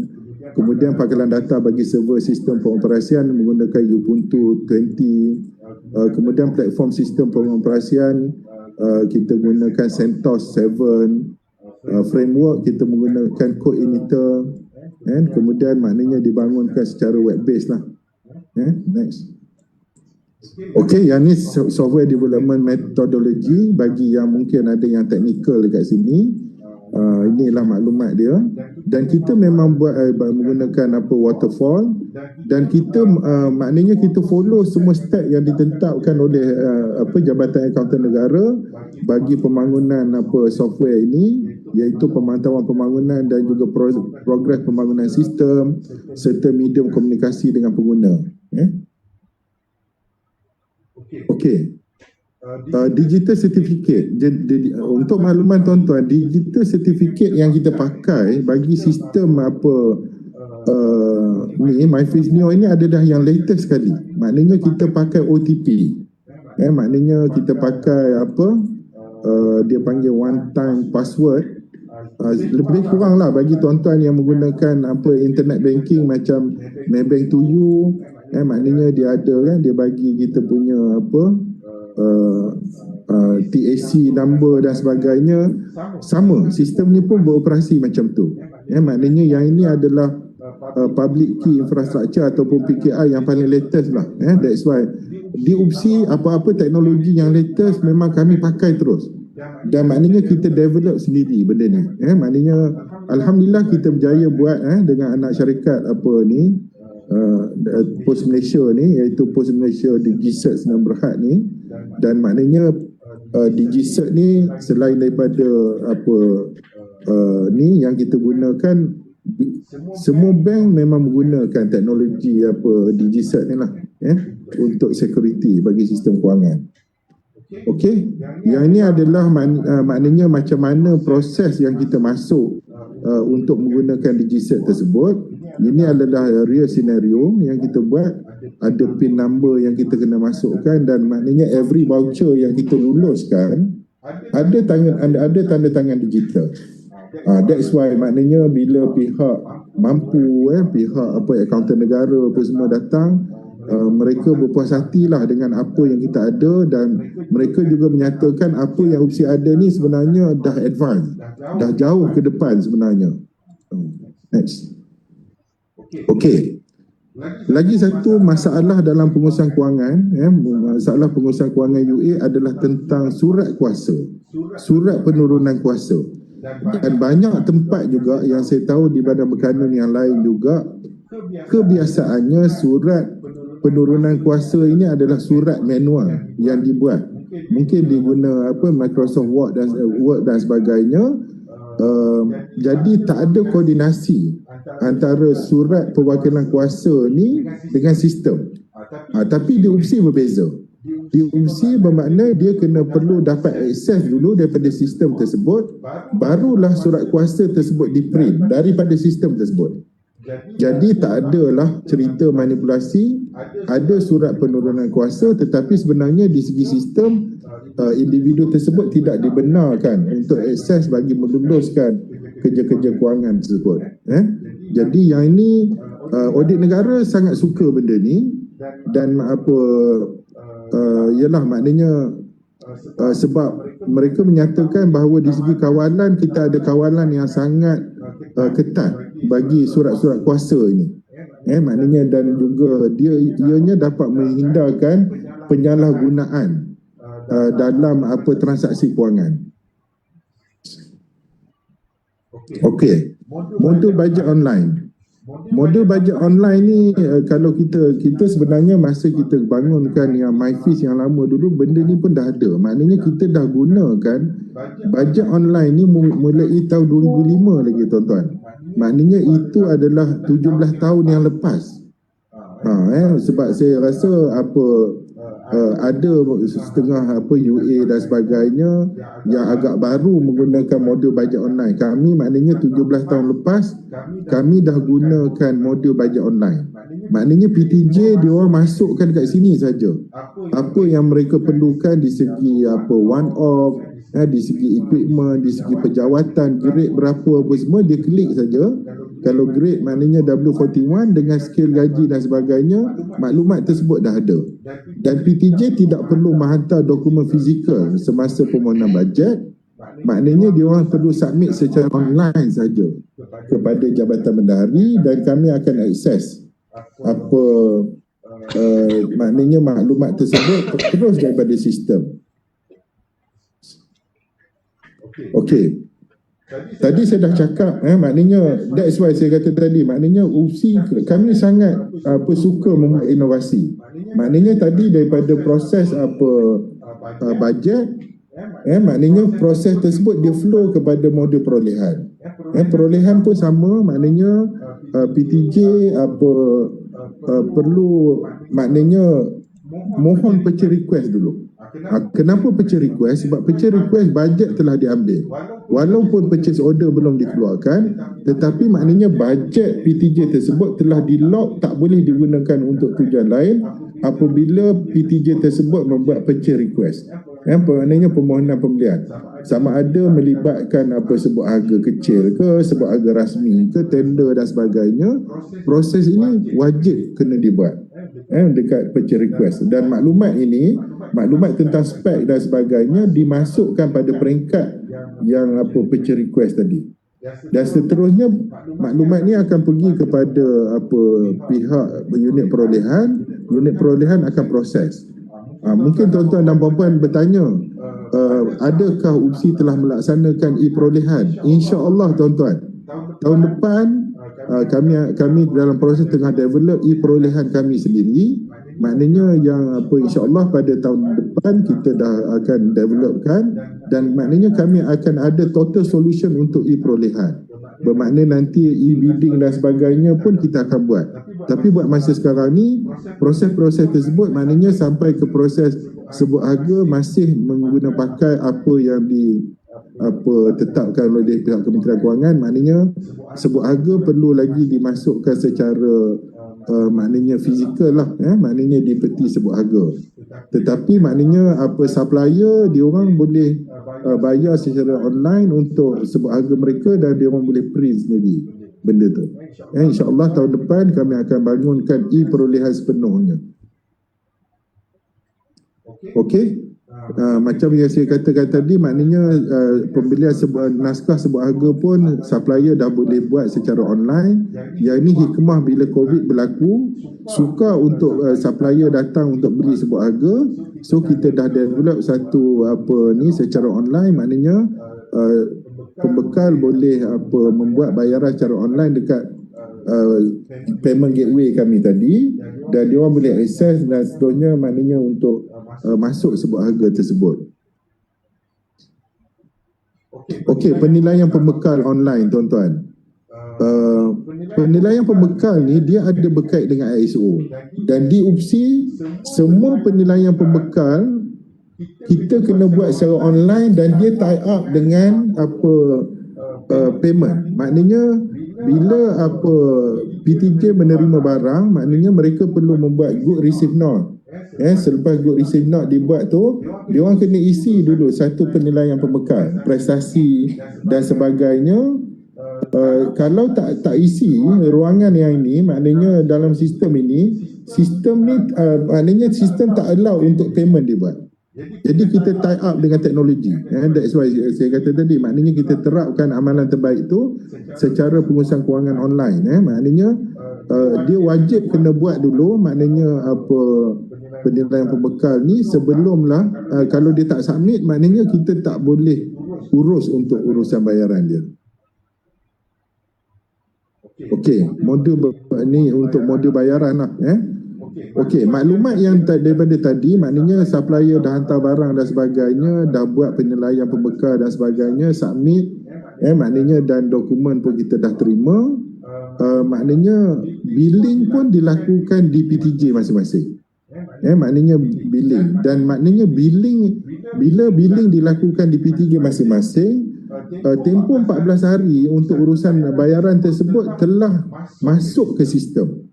kemudian pangkalan data bagi server sistem pengoperasian menggunakan Ubuntu 20, kemudian platform sistem pengoperasian kita gunakan CentOS 7, framework kita menggunakan Code Editor, kemudian maknanya dibangunkan secara web based lah. Next. Okey, yang ni software development methodology bagi yang mungkin ada yang technical dekat sini. Inilah maklumat dia, dan kita memang buat menggunakan waterfall, dan kita maknanya kita follow semua step yang ditetapkan oleh Jabatan Akauntan Negara bagi pembangunan software ini, iaitu pemantauan pembangunan dan juga progres pembangunan sistem serta medium komunikasi dengan pengguna. Okey. Digital certificate. Untuk makluman tuan-tuan, digital certificate yang kita pakai bagi sistem MyFIS Neo ini adalah yang latest sekali. Maknanya kita pakai OTP. Maknanya kita pakai dia panggil one time password. Lebih kurang lah bagi tuan-tuan yang menggunakan internet banking macam Maybank to You, maknanya dia ada dia bagi kita punya TAC number dan sebagainya. Sama, sistem ni pun beroperasi macam tu. Maknanya yang ini adalah public key infrastructure ataupun PKI yang paling latest lah. That's why di UPSI apa-apa teknologi yang latest memang kami pakai terus. Dan maknanya kita develop sendiri benda ni. Maknanya alhamdulillah kita berjaya buat dengan anak syarikat Post Malaysia ni, iaitu Post Malaysia Digicert Sdn Bhd ni. Dan maknanya Digicert ni selain daripada ni yang kita gunakan, semua bank memang menggunakan teknologi DigiCert ni lah untuk security bagi sistem kewangan. Okey, yang ini adalah maknanya macam mana proses yang kita masuk untuk menggunakan DigiCert tersebut. Ini adalah real scenario yang kita buat. Ada PIN number yang kita kena masukkan, dan maknanya every voucher yang kita luluskan ada tanda tangan digital. That's why maknanya bila pihak mampu, pihak akauntan negara apa semua datang, mereka berpuas hatilah dengan apa yang kita ada, dan mereka juga menyatakan apa yang UPSI ada ni sebenarnya dah advance, dah jauh ke depan sebenarnya. Next. Okey. Lagi satu masalah dalam pengurusan kewangan, masalah pengurusan kewangan UA adalah tentang surat kuasa, surat penurunan kuasa. Dan banyak tempat juga yang saya tahu di badan berkanun yang lain juga, kebiasaannya surat penurunan kuasa ini adalah surat manual yang dibuat. Mungkin diguna Microsoft Word dan sebagainya. Jadi tak ada koordinasi antara surat perwakilan kuasa ni dengan sistem. Tapi di UPSI berbeza. Di UPSI bermakna dia perlu dapat akses dulu daripada sistem tersebut, barulah surat kuasa tersebut diprint daripada sistem tersebut. Jadi tak adalah cerita manipulasi, ada surat penurunan kuasa, tetapi sebenarnya di segi sistem individu tersebut tidak dibenarkan untuk akses bagi meluluskan kerja-kerja kewangan tersebut. Jadi yang ini audit negara sangat suka benda ni, dan ialah maknanya sebab mereka menyatakan bahawa di segi kawalan kita ada kawalan yang sangat ketat bagi surat-surat kuasa ini. Maknanya, dan juga ianya dapat menghindarkan penyalahgunaan dalam transaksi kewangan. Okey, modul bajet online. Modul bajet online ni kalau kita sebenarnya masa kita bangunkan yang MyFish yang lama dulu, benda ni pun dah ada. Maknanya kita dah gunakan bajet online ni mulai tahun 2005 lagi tuan-tuan. Maknanya itu adalah 17 tahun yang lepas. Sebab saya rasa ada setengah UA dan sebagainya yang agak baru menggunakan modul bajet online. Kami maknanya 17 tahun lepas kami dah gunakan modul bajet online. Maknanya PTJ dia orang masukkan dekat sini saja apa yang mereka perlukan di segi one off, di segi equipment, di segi pejawatan, grade berapa apa semua, dia klik saja. Kalau grade maknanya W41 dengan skill gaji dan sebagainya, maklumat tersebut dah ada. Dan PTJ tidak perlu menghantar dokumen fizikal semasa permohonan bajet. Maknanya dia orang perlu submit secara online saja kepada Jabatan Bendahari, dan kami akan akses maknanya maklumat tersebut terus daripada sistem. Okey. Tadi saya dah cakap, maknanya that's why saya kata tadi, maknanya UPSI kami sangat suka membuat inovasi. Maknanya tadi daripada proses bajet, maknanya proses tersebut dia flow kepada modul perolehan. Perolehan pun sama, maknanya PTJ perlu maknanya mohon purchase request dulu. Kenapa purchase request? Sebab purchase request bajet telah diambil. Walaupun purchase order belum dikeluarkan, tetapi maknanya bajet PTJ tersebut telah di-lock, tak boleh digunakan untuk tujuan lain apabila PTJ tersebut membuat purchase request. Maknanya permohonan pembelian. Sama ada melibatkan sebut harga kecil ke, sebut harga rasmi ke, tender dan sebagainya, proses ini wajib kena dibuat dekat purchase request. Dan maklumat ini, maklumat tentang spek dan sebagainya dimasukkan pada peringkat yang purchase request tadi. Dan seterusnya maklumat ni akan pergi kepada pihak unit perolehan akan proses. Mungkin tuan-tuan dan puan-puan bertanya, adakah UPSI telah melaksanakan e-perolehan? InsyaAllah tuan-tuan, tahun depan kami dalam proses tengah develop e-perolehan kami sendiri. Maknanya yang insyaAllah pada tahun depan kita dah akan developkan, dan maknanya kami akan ada total solution untuk e-perolehan. Bermakna nanti e-bidding dan sebagainya pun kita akan buat. Tapi buat masa sekarang ni, proses-proses tersebut maknanya sampai ke proses sebut harga masih menggunakan pakai apa yang tetapkan oleh pihak Kementerian Kewangan. Maknanya sebut harga perlu lagi dimasukkan secara maknanya fizikal lah, maknanya di peti sebut harga. Tetapi maknanya supplier diorang boleh bayar secara online untuk sebut harga mereka, dan diorang boleh print sendiri benda tu. InsyaAllah tahun depan kami akan bangunkan e-perolehan sepenuhnya. Okey. Macam yang saya katakan tadi, maknanya pembelian naskah sebut harga pun supplier dah boleh buat secara online. Yang ini hikmah bila COVID berlaku, sukar untuk supplier datang untuk beli sebut harga. So kita dah develop satu secara online, maknanya pembekal boleh membuat bayaran secara online dekat payment gateway kami tadi, dan dia orang boleh akses dan seterusnya, maknanya untuk masuk sebut harga tersebut. Okey, penilaian pembekal online tuan-tuan. Penilaian pembekal ni dia ada berkait dengan ISO, dan di UPSI semua penilaian pembekal kita kena buat secara online, dan dia tie up dengan payment. Maknanya bila PTJ menerima barang, maknanya mereka perlu membuat good receive note. Selepas good receive note dibuat tu, dia orang kena isi dulu satu penilaian pembekal, prestasi dan sebagainya. Kalau tak isi ruangan yang ini, maknanya dalam sistem ini, maknanya sistem tak allow untuk payment dibuat. Jadi kita tie up dengan teknologi. That's why saya kata tadi, maknanya kita terapkan amalan terbaik tu secara pengurusan kewangan online. Maknanya dia wajib kena buat dulu, maknanya penilaian pembekal ni sebelumlah. Kalau dia tak submit, maknanya kita tak boleh urus untuk urusan bayaran dia. Okey, modul ni untuk modul bayaran lah. Okey, maklumat yang daripada tadi, maknanya supplier dah hantar barang dan sebagainya, dah buat penilaian pembekal dan sebagainya, submit, maknanya, dan dokumen pun kita dah terima. Maknanya billing pun dilakukan di PTJ masing-masing. Maknanya billing, dan maknanya bila billing dilakukan di PTJ masing-masing, tempoh 14 hari untuk urusan bayaran tersebut telah masuk ke sistem.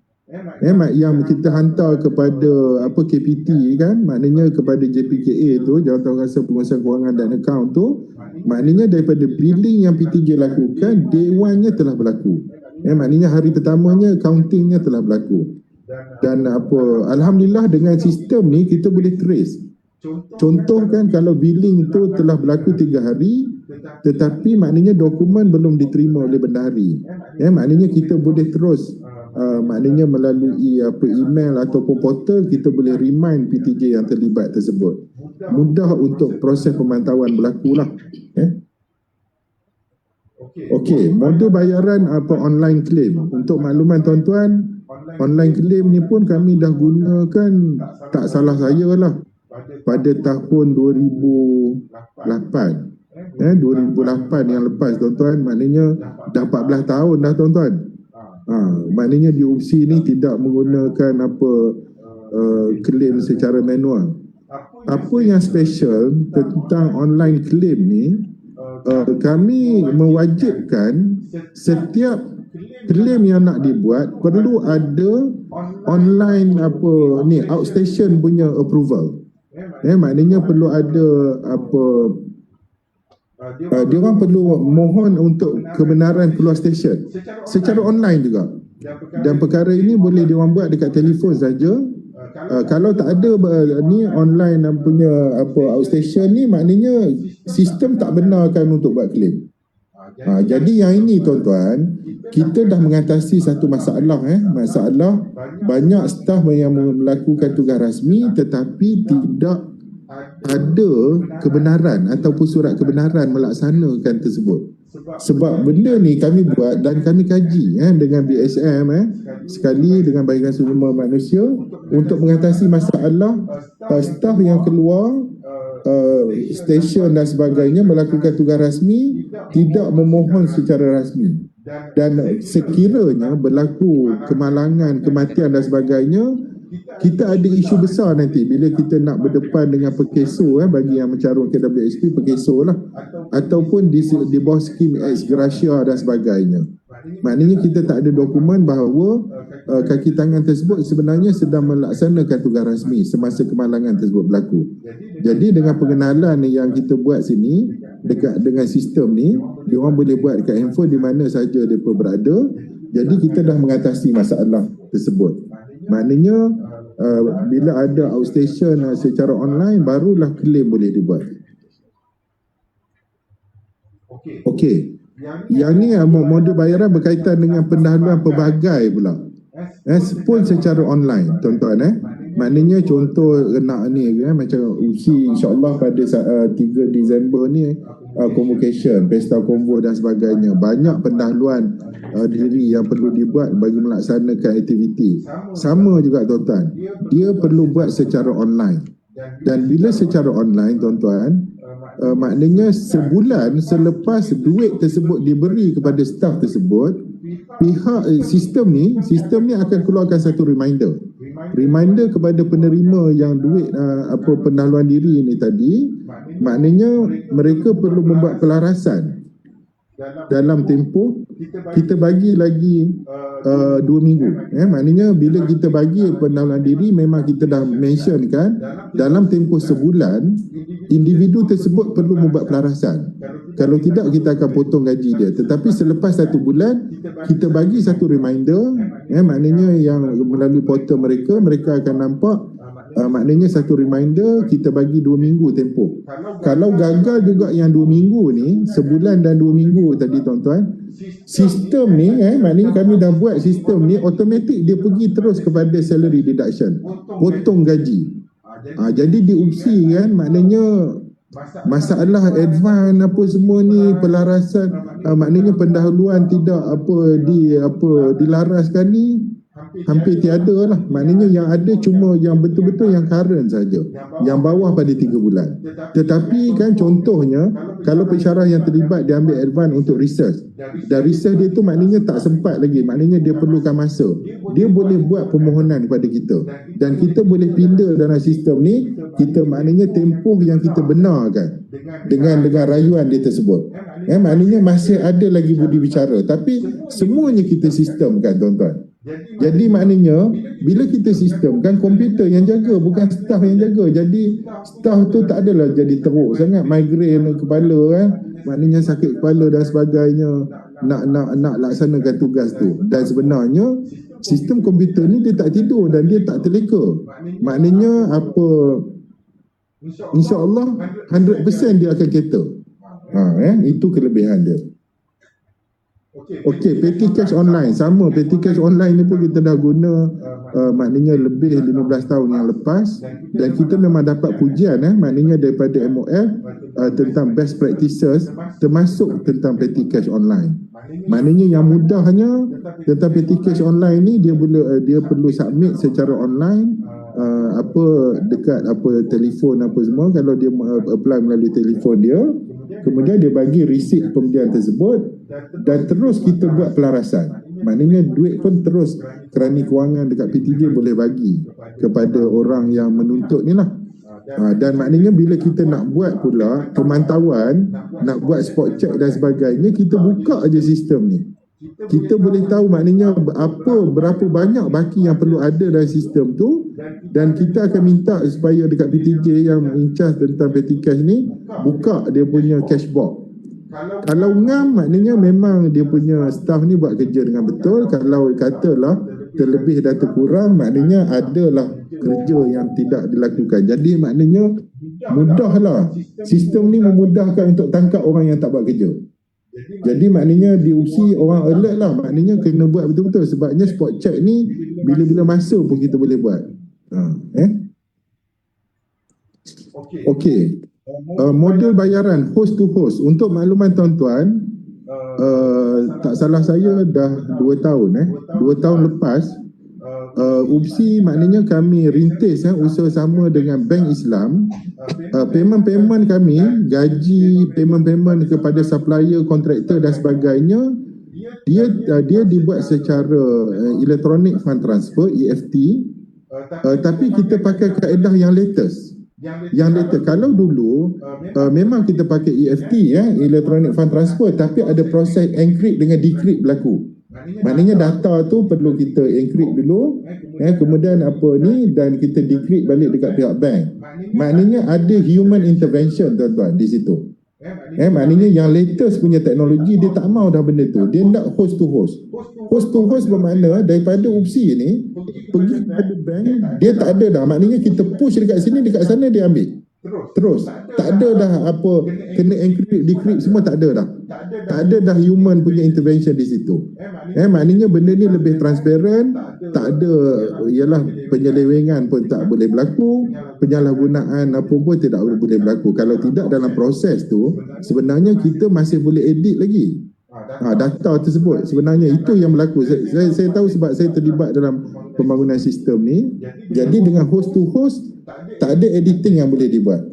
Yang kita hantar kepada KPT kan, maknanya kepada JPKA tu, Jawatankuasa Pengurusan Kewangan dan Akaun tu, maknanya daripada billing yang PTJ lakukan, day one-nya telah berlaku. Maknanya hari pertamanya countingnya telah berlaku. Dan alhamdulillah dengan sistem ni kita boleh trace. Contoh kan, kalau billing tu telah berlaku 3 hari, tetapi maknanya dokumen belum diterima oleh bendahari, maknanya kita boleh terus maknanya melalui email ataupun portal, kita boleh remind PTJ yang terlibat tersebut. Mudah untuk proses pemantauan berlaku lah. Okey, modul bayaran online claim. Untuk makluman tuan-tuan, online claim ni pun kami dah gunakan, tak salah saya lah, pada tahun 2008. 2008 yang lepas tuan-tuan, maknanya dah 14 tahun dah tuan-tuan. Maknanya di UPSI ni tidak menggunakan claim secara manual. Apa yang special tentang online claim ni, kami mewajibkan setiap claim yang nak dibuat perlu ada online outstation punya approval. Maknanya perlu ada dia orang perlu mohon untuk kebenaran keluar stesen secara online juga. Dan perkara ini boleh dia orang buat dekat telefon saja. Kalau tak ada ni online punya outstation ni, maknanya sistem tak benarkan untuk buat claim. Jadi yang ini tuan-tuan, kita dah mengatasi satu masalah. Masalah banyak staf yang melakukan tugas rasmi tetapi tidak ada kebenaran ataupun surat kebenaran melaksanakan tersebut. Sebab benda ni kami buat dan kami kaji dengan BSM sekali dengan Bahagian Sumber Manusia untuk mengatasi masalah staf yang keluar stesen dan sebagainya melakukan tugas rasmi tidak memohon secara rasmi, dan sekiranya berlaku kemalangan, kematian dan sebagainya, kita ada isu besar nanti bila kita nak berdepan dengan pekeso, bagi yang mencarut ke WHP, pekeso lah, ataupun di bawah skim ex gratia dan sebagainya. Maknanya kita tak ada dokumen bahawa kaki tangan tersebut sebenarnya sedang melaksanakan tugas rasmi semasa kemalangan tersebut berlaku. Jadi dengan pengenalan yang kita buat sini dekat dengan sistem ni, dia orang boleh buat dekat handphone di mana saja mereka berada. Jadi kita dah mengatasi masalah tersebut. Maknanya bila ada outstation secara online, barulah claim boleh dibuat. Okey. Yang ni modul bayaran berkaitan dengan pendahuluan pelbagai pula. Pun secara online, tuan-tuan. Maknanya contoh nak ni macam usi insya-Allah pada 3 Disember ni convocation, pesta konvo dan sebagainya. Banyak pendahuluan diri yang perlu dibuat bagi melaksanakan aktiviti. Sama juga tuan-tuan, dia perlu buat secara online. Dan bila secara online tuan-tuan, maknanya sebulan selepas duit tersebut diberi kepada staf tersebut, pihak sistem ni akan keluarkan satu reminder kepada penerima yang duit pendahuluan diri ni tadi. Maknanya mereka perlu membuat pelarasan dalam tempoh, kita bagi lagi 2 minggu. Maknanya bila kita bagi pendahuluan diri, memang kita dah mentionkan dalam tempoh sebulan individu tersebut perlu membuat pelarasan. Kalau tidak, kita akan potong gaji dia. Tetapi selepas 1 bulan, kita bagi satu reminder, maknanya yang melalui portal mereka akan nampak, maknanya satu reminder, kita bagi 2 minggu tempoh. Kalau gagal juga yang 2 minggu ni, sebulan dan 2 minggu tadi tuan-tuan, sistem ni, maknanya kami dah buat sistem ni, automatik dia pergi terus kepada salary deduction, potong gaji. Jadi diopsi kan, maknanya masalah advance apa semua ni, pelarasan, maknanya pendahuluan tidak dilaraskan ni hampir tiada lah. Maknanya yang ada cuma yang betul-betul yang current saja, yang bawah pada 3 bulan. Tetapi kan contohnya, kalau pensyarah yang terlibat dia ambil advance untuk research, dan research dia tu maknanya tak sempat lagi, maknanya dia perlukan masa, dia boleh buat permohonan kepada kita, dan kita boleh pindah dalam sistem ni. Kita maknanya tempoh yang kita benarkan dengan rayuan dia tersebut, maknanya masih ada lagi budi bicara, tapi semuanya kita sistemkan tuan-tuan. Jadi maknanya bila kita sistemkan, komputer yang jaga, bukan staf yang jaga. Jadi staf tu tak adalah jadi teruk sangat, migraine kepala kan, maknanya sakit kepala dan sebagainya, nak laksanakan tugas tu. Dan sebenarnya sistem komputer ni dia tak tidur dan dia tak terleka. Maknanya insya-Allah 100% dia akan cater. Itu kelebihan dia. Okey, petty cash online sama. Petty cash online ni pun kita dah guna maknanya lebih 15 tahun yang lepas, dan kita memang dapat pujian maknanya daripada MOF tentang best practices, termasuk tentang petty cash online. Maknanya yang mudahnya tentang petty cash online ni, dia perlu submit secara online, dekat telefon semua. Kalau dia apply melalui telefon dia, kemudian dia bagi receipt pembelian tersebut, dan terus kita buat pelarasan. Maknanya duit pun terus kerani kewangan dekat PTJ boleh bagi kepada orang yang menuntut ni lah. Dan maknanya bila kita nak buat pula pemantauan, nak buat spot check dan sebagainya, kita buka aja sistem ni, kita boleh tahu maknanya berapa banyak baki yang perlu ada dalam sistem tu. Dan kita akan minta supaya dekat PTJ yang in charge tentang petty cash ni buka dia punya cash box. Kalau ngam, maknanya memang dia punya staff ni buat kerja dengan betul. Kalau katalah terlebih dan terkurang, maknanya adalah kerja yang tidak dilakukan. Jadi maknanya mudahlah, sistem ni memudahkan untuk tangkap orang yang tak buat kerja. Jadi maknanya diusi orang alert lah, maknanya kena buat betul-betul. Sebabnya spot check ni bila-bila masa pun kita boleh buat. Okey. Model bayaran host to host. Untuk makluman tuan-tuan, tak salah saya dah 2 tahun 2 tahun lepas UPSI maknanya kami rintis usaha sama dengan Bank Islam. Payment kami, gaji, payment kepada supplier, kontraktor dan sebagainya, dia dibuat secara electronic fund transfer, EFT. Tapi kita pakai kaedah yang latest. Kalau dulu memang kita pakai EFT, electronic fund transfer, tapi ada proses encrypt dengan decrypt berlaku. Maknanya data tu perlu kita encrypt dulu, kemudian dan kita decrypt balik dekat pihak bank. Maknanya ada human intervention tuan-tuan di situ. Maknanya yang latest punya teknologi dia tak mau dah benda tu. Dia nak host to host. Host to host bermakna daripada UPSI ni pergi kepada bank, dia tak ada dah. Maknanya kita push dekat sini, dekat sana dia ambil. Terus tak ada dah kena encrypt, decrypt semua tak ada dah. Tak ada dah human punya intervention di situ. Maknanya benda ni lebih transparent, tak ada ialah penyelewengan pun tak boleh berlaku, penyalahgunaan apa pun tidak boleh berlaku. Kalau tidak dalam proses tu sebenarnya kita masih boleh edit lagi data tersebut. Sebenarnya itu yang berlaku. Saya tahu sebab saya terlibat dalam pembangunan sistem ni. Jadi dengan host to host tak ada editing yang boleh dibuat.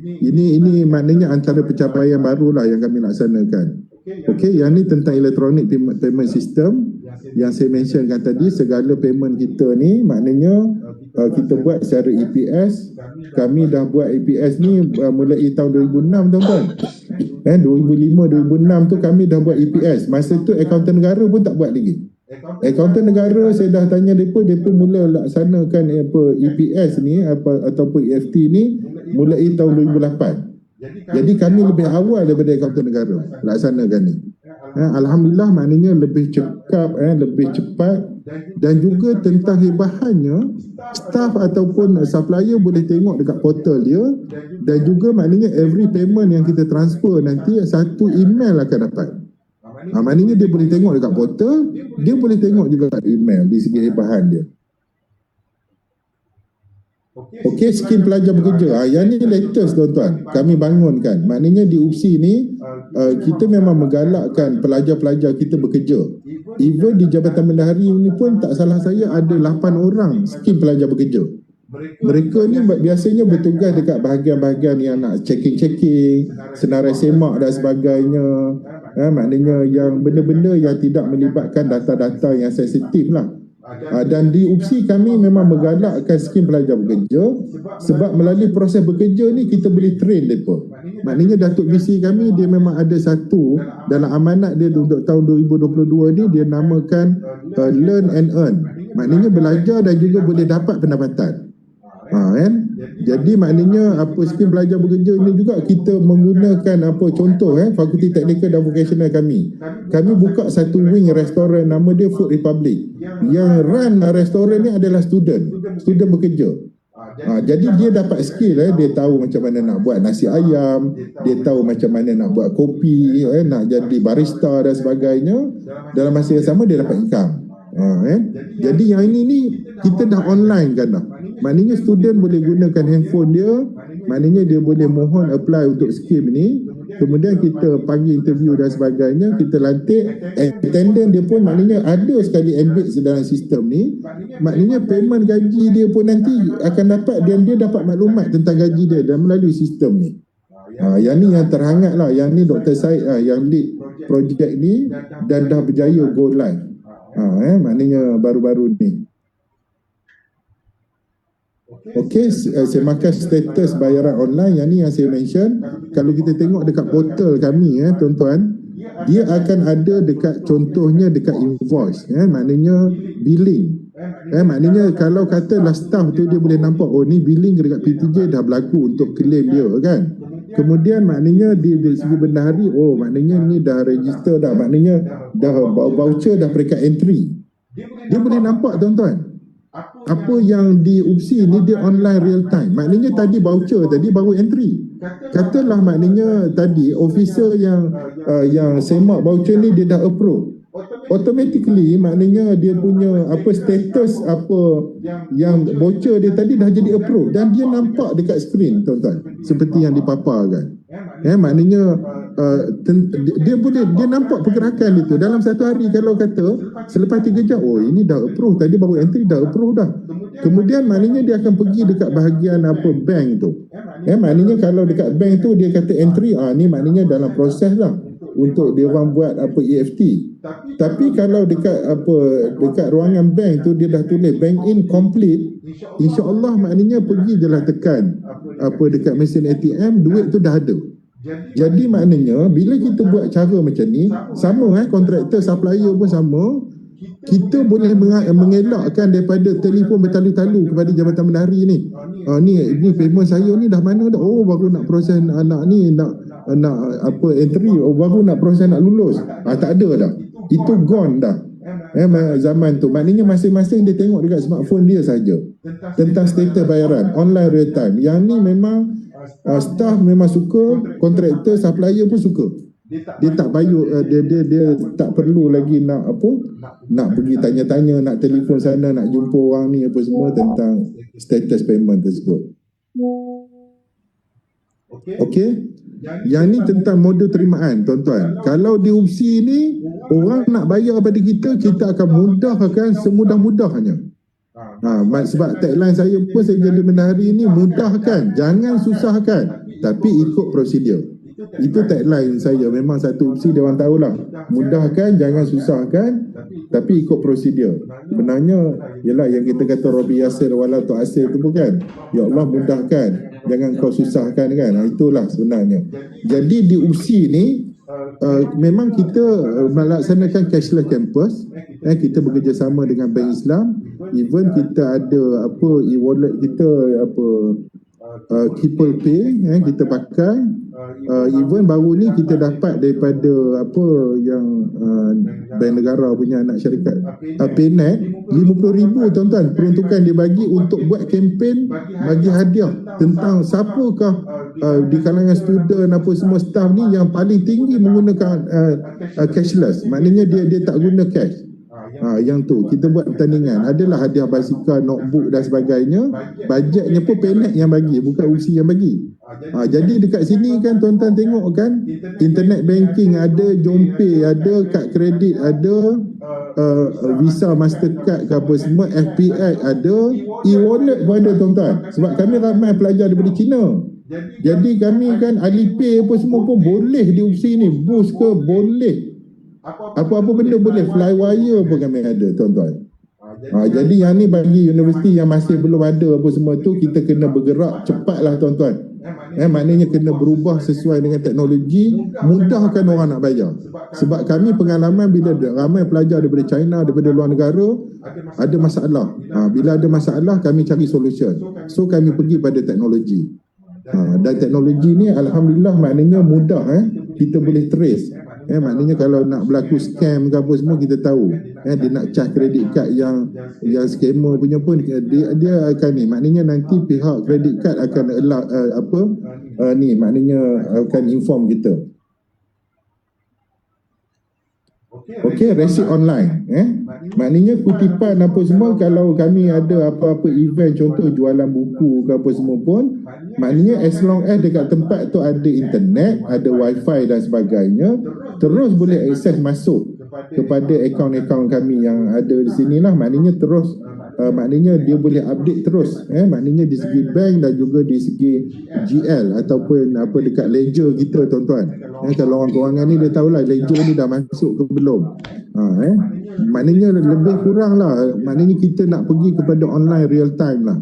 Ini maknanya antara pencapaian barulah yang kami laksanakan. Okey, yang ni tentang electronic payment system yang saya mentionkan tadi. Segala payment kita ni maknanya kita buat secara EPS. Kami dah buat EPS ni mulai tahun 2006 tuan-tuan. 2005-2006 tu kami dah buat EPS. Masa tu akauntan negara pun tak buat lagi. Akauntan negara saya dah tanya mereka mula laksanakan EPS ni ataupun EFT ni mulai tahun 2008. Jadi kami lebih awal daripada akauntan negara laksanakan ni. Alhamdulillah, maknanya lebih cekap, lebih cepat, dan juga tentang hebatnya staff ataupun supplier boleh tengok dekat portal dia, dan juga maknanya every payment yang kita transfer nanti satu email akan dapat. Maknanya dia boleh tengok dekat portal, dia boleh tengok juga email di segi hebahan dia. Okey, skim pelajar bekerja. Yang ni latest tuan-tuan, kami bangunkan. Maknanya di UPSI ni kita memang menggalakkan pelajar-pelajar kita bekerja. Even di Jabatan Bendahari ini pun tak salah saya ada 8 orang skim pelajar bekerja. Mereka ni biasanya bertugas dekat bahagian-bahagian yang nak checking, senarai semak dan sebagainya. Maknanya yang benda-benda yang tidak melibatkan data-data yang sensitif lah. Dan di UPSI kami memang menggalakkan skim pelajar bekerja, sebab melalui proses bekerja ni kita boleh train mereka. Maknanya Datuk BC kami dia memang ada satu dalam amanat dia untuk tahun 2022 ni, dia namakan Learn and Earn. Maknanya belajar dan juga boleh dapat pendapatan. Jadi maknanya skim pelajar bekerja ini juga kita menggunakan contoh Fakulti Teknikal dan Vocational kami buka satu wing restoran, nama dia Food Republic. Yang run restoran ni adalah student bekerja. Jadi dia dapat skill, dia tahu macam mana nak buat nasi ayam, dia tahu macam mana nak buat kopi, nak jadi barista dan sebagainya. Dalam masa yang sama dia dapat income. Jadi yang ini ni kita dah online kan dah. Maknanya student boleh gunakan handphone dia, maknanya dia boleh mohon apply untuk skim ni, kemudian kita panggil interview dan sebagainya, kita lantik, attendant dia pun maknanya ada sekali embed dalam sistem ni. Maknanya payment gaji dia pun nanti akan dapat, dan dia dapat maklumat tentang gaji dia dan melalui sistem ni. Yang ni yang terhangat lah, yang ni Dr. Syed yang lead projek ni dan dah berjaya go live. Maknanya baru-baru ni. Okey, semakan status bayaran online yang ni yang saya mention. Kalau kita tengok dekat portal kami tuan-tuan, dia akan ada dekat, contohnya dekat invoice, maknanya billing. Maknanya kalau katalah staff tu dia boleh nampak, oh ni billing dekat PTJ dah berlaku untuk claim dia kan. Kemudian maknanya di segi bendahari, oh maknanya ni dah register dah, maknanya dah voucher dah peringkat entry. Dia boleh nampak tuan-tuan. Apa yang di UPSI ni dia online real time. Maknanya tadi voucher tadi baru entry. Katalah maknanya tadi officer yang semak voucher ni dia dah approve. automatically maknanya dia punya apa status apa yang voucher dia tadi dah jadi approve dan dia nampak dekat skrin tuan-tuan seperti yang dipaparkan. Maknanya dia nampak pergerakan itu dalam satu hari. Kalau kata selepas 3 jam, oh ini dah approve, tadi baru entry dah approve dah. Kemudian maknanya dia akan pergi dekat bahagian apa bank tu. Maknanya kalau dekat bank tu dia kata entry, ni maknanya dalam proses lah untuk dia orang buat apa EFT. Tapi kalau dekat ruangan bank tu dia dah tulis bank in complete, insya-Allah maknanya pergi je lah tekan dekat mesin ATM, duit tu dah ada. Jadi maknanya bila kita buat cara macam ni, sama kontraktor supplier pun sama, kita boleh mengelakkan daripada telefon bertalu-talu kepada Jabatan Bendahari ni. Ni payment saya ni dah mana dah? Oh baru nak proses nak entry, baru nak proses nak lulus. Tak ada dah. Itu gone dah. Zaman tu maknanya masing-masing dia tengok dekat smartphone dia saja tentang status bayaran online real time. Yang ni memang staff memang suka, kontraktor supplier pun suka. Dia tak payah dia tak perlu lagi nak pergi tanya-tanya, nak telefon sana, nak jumpa orang ni apa semua tentang status payment tersebut. Okey. Yang ni tentang modul terimaan tuan-tuan. Kalau di UPSI ni orang nak bayar pada kita akan mudahkan semudah-mudahnya. Sebab tagline saya pun saya jadi bendahari ni, mudahkan, jangan susahkan, tapi ikut prosedur. Itu tagline saya. Memang satu UPSI dia orang tahulah, mudahkan, jangan susahkan, tapi ikut prosedur. Sebenarnya ialah yang kita kata Rabbi Yasir walau tu'asir tu bukan. Ya Allah mudahkan, jangan kau susahkan kan. Itulah sebenarnya. Jadi di UPSI ni memang kita melaksanakan cashless campus. Kita bekerjasama dengan Bank Islam. Even kita ada e-wallet kita Keeper Pay kita pakai. Even baru ni kita dapat daripada Bank Negara punya anak syarikat PayNet, 50,000 tuan-tuan peruntukan dia bagi untuk buat kempen bagi hadiah tentang siapakah di kalangan student apa semua staff ni yang paling tinggi menggunakan cashless. Maknanya dia tak guna cash. Yang tu kita buat pertandingan, adalah hadiah basikal, notebook dan sebagainya. Bajetnya pun PayNet yang bagi, bukan UPSI yang bagi. Jadi dekat sini kan tuan-tuan tengok kan, internet banking ada, JomPay ada, kad kredit ada, Visa, Mastercard ke apa semua, FPX ada, e-wallet pun ada tuan-tuan. Sebab kami ramai pelajar daripada China. Jadi kami kan Alipay apa semua pun boleh di UPSI ni, Boost ke boleh. Apa-apa benda boleh, Flywire pun kami ada tuan-tuan. Jadi yang ni bagi universiti yang masih belum ada apa semua tu, kita kena bergerak cepatlah tuan-tuan. Maknanya kena berubah sesuai dengan teknologi, mudahkan orang nak bayar. Sebab kami pengalaman bila ramai pelajar daripada China, daripada luar negara ada masalah. Bila ada masalah kami cari solution. So kami pergi pada teknologi. Dan teknologi ni alhamdulillah maknanya mudah kita boleh trace. Maknanya kalau nak berlaku scam ke apa semua kita tahu. Dia nak charge kredit card yang scammer punya pun dia akan ni. Maknanya nanti pihak kredit card akan maknanya akan inform kita. Okey, resit online. Maknanya kutipan apa semua, kalau kami ada apa-apa event, contoh jualan buku ke apa semua pun, maknanya as long as dekat tempat tu ada internet, ada wifi dan sebagainya, terus boleh akses masuk kepada akaun-akaun kami yang ada di sini lah. Maknanya terus maknanya dia boleh update terus. Maknanya di segi bank dan juga di segi GL ataupun dekat ledger kita tuan-tuan. Kalau orang kewangan ni dia tahulah ledger ni dah masuk ke belum. Maknanya lebih kurang lah. Maknanya kita nak pergi kepada online real time lah.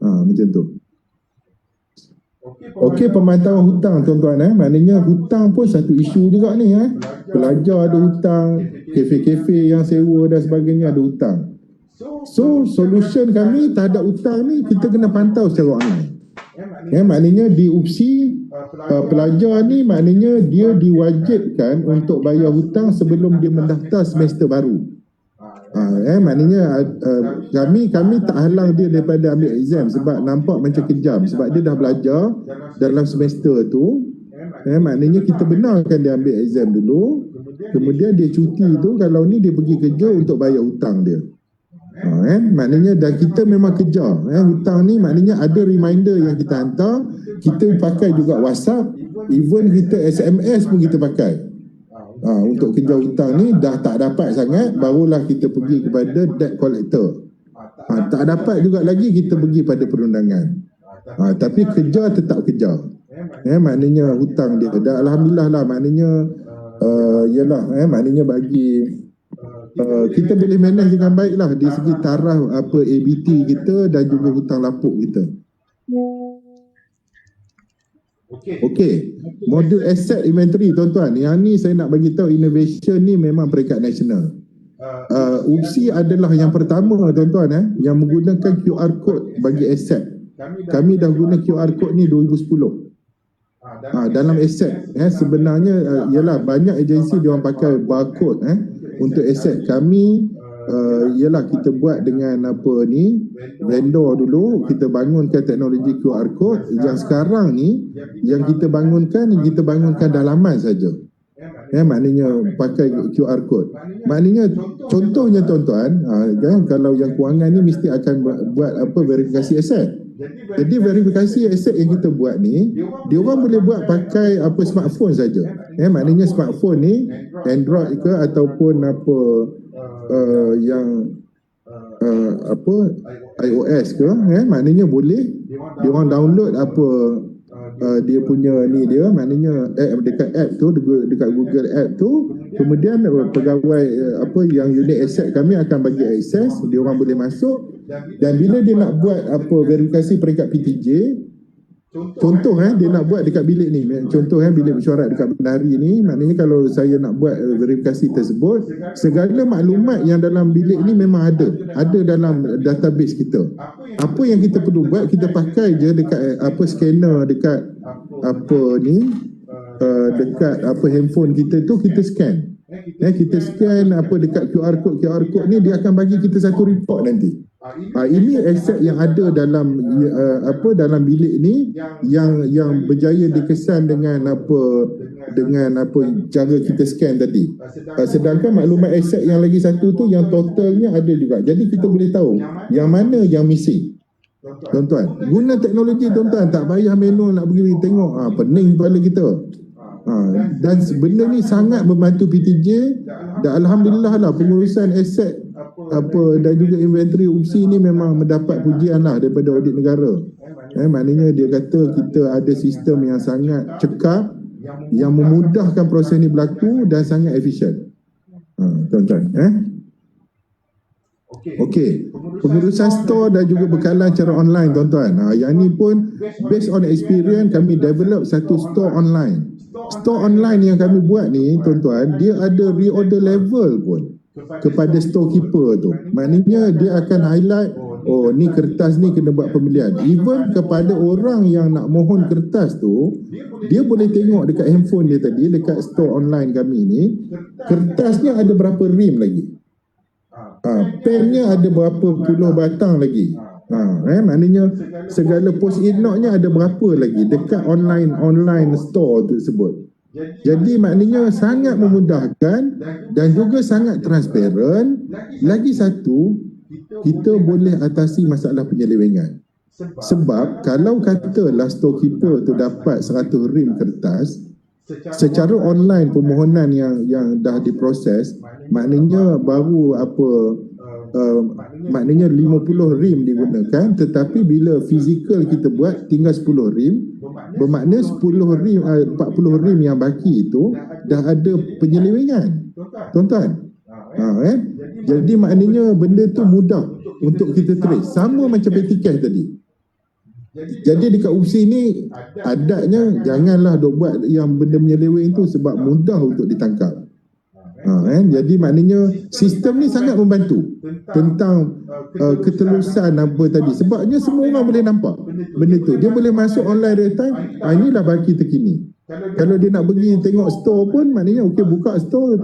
Macam tu. Okey, pemantauan hutang tuan-tuan. Maknanya hutang pun satu isu juga ni. Pelajar ada hutang, kafe-kafe yang sewa dan sebagainya ada hutang. So solution kami terhadap hutang ni kita kena pantau secara online. Maknanya di UPSI pelajar ni maknanya dia diwajibkan untuk bayar hutang sebelum dia mendaftar semester baru. Maknanya kami tak halang dia daripada ambil exam sebab nampak macam kejam, sebab dia dah belajar dalam semester tu. Maknanya kita benarkan dia ambil exam dulu. Kemudian dia cuti tu, kalau ni dia pergi kerja untuk bayar hutang dia. Maknanya dan kita memang kejar hutang ni, maknanya ada reminder yang kita hantar, kita pakai juga WhatsApp, even kita SMS pun kita pakai untuk kejar hutang ni. Dah tak dapat sangat, barulah kita pergi kepada debt collector. Tak dapat juga lagi, kita pergi pada perundangan. Tapi kejar, tetap kejar. Maknanya hutang dia dah, alhamdulillah lah, maknanya maknanya bagi kita boleh manage dengan baik lah di segi taraf ABT kita dan juga hutang lapuk kita. Okey, modul asset inventory tuan-tuan, yang ni saya nak bagi tahu, innovation ni memang peringkat nasional. UPSI adalah yang pertama tuan-tuan yang menggunakan QR code bagi asset. Kami dah guna QR code ni 2010. Dalam asset sebenarnya ialah banyak agensi dia orang pakai barcode untuk aset. Kami ialah kita buat dengan vendor dulu, kita bangunkan teknologi QR code. Yang sekarang ni yang kita bangunkan dalaman saja. Maknanya pakai QR code. Maknanya contohnya tuan-tuan, kalau yang kewangan ni mesti akan buat verifikasi aset. Jadi verifikasi aset yang kita buat ni, dia orang boleh buat pakai smartphone saja. Maknanya smartphone ni Android ke ataupun yang iOS ke, maknanya boleh dia orang download dia punya ni dia, maknanya app dekat app tu, dekat Google App tu. Kemudian pegawai yang unit asset kami akan bagi akses, dia orang boleh masuk. Dan bila dia nak buat verifikasi peringkat PTJ, contoh dia nak buat dekat bilik ni, contoh bilik mesyuarat dekat Benari ni, maknanya kalau saya nak buat verifikasi tersebut, segala maklumat yang dalam bilik ni memang ada dalam database kita. Apa yang kita perlu buat, kita pakai je dekat scanner dekat dekat handphone kita tu, kita scan. Kita scan dekat QR code ni, dia akan bagi kita satu report nanti. Ini aset yang ada dalam dalam bilik ni yang berjaya dikesan dengan cara kita scan tadi. Sedangkan maklumat aset yang lagi satu tu, yang totalnya ada juga. Jadi kita boleh tahu yang mana yang missing. Tuan-tuan, guna teknologi tuan-tuan, tak payah manual nak pergi tengok, pening kepala kita. Dan benda ni sangat membantu PTJ. Dan alhamdulillah lah, pengurusan aset dan juga inventory UPSI ni memang mendapat pujian lah daripada audit negara. Maknanya dia kata kita ada sistem yang sangat cekap, yang memudahkan proses ni berlaku dan sangat efisien. Tuan-tuan, Okey, pengurusan store dan juga bekalan secara online tuan-tuan. Yang ni pun based on experience, kami develop satu store online. Store online yang kami buat ni tuan-tuan, dia ada reorder level pun kepada storekeeper tu. Maknanya dia akan highlight, oh ni kertas ni kena buat pembelian. Even kepada orang yang nak mohon kertas tu, dia boleh tengok dekat handphone dia tadi, dekat store online kami ni, kertasnya ada berapa rim lagi, pennya ada berapa puluh batang lagi. Maknanya segala post-it note-nya ada berapa lagi dekat online store tersebut. Jadi maknanya sangat memudahkan dan juga sangat transparan. Lagi satu, kita boleh atasi masalah penyelewengan. Sebab kalau katalah storekeeper tu dapat 100 rim kertas, secara online permohonan yang dah diproses, maknanya baru maknanya 50 rim digunakan, tetapi bila fizikal kita buat tinggal 10 rim, bermakna 10 rim 40 rim yang baki itu dah ada penyelewengan tuan-tuan. Jadi maknanya benda tu mudah untuk kita trace, sama macam petty cash tadi. Jadi dekat UPSI ni adatnya janganlah duk buat yang benda menyeleweng tu, sebab mudah untuk ditangkap. Jadi maknanya sistem ni sangat membantu tentang ketelusan tadi. Sebabnya semua orang boleh nampak benda tu. Dia boleh masuk online real time. Inilah baki terkini. Kalau dia nak pergi tengok store pun, maknanya okey, buka store,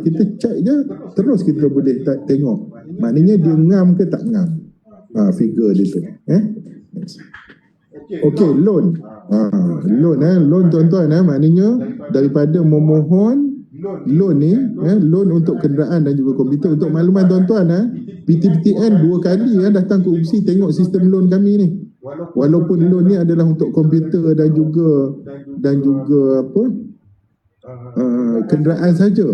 kita check je, terus kita boleh tengok maknanya dia ngam ke tak ngam figure dia tu. Okey, loan. Loan tuan-tuan, maknanya daripada memohon loan ni, loan untuk kenderaan dan juga komputer. Untuk makluman tuan-tuan, PTPTN 2 kali datang ke UPSI tengok sistem loan kami ni. Walaupun loan ni adalah untuk komputer dan juga kenderaan saja.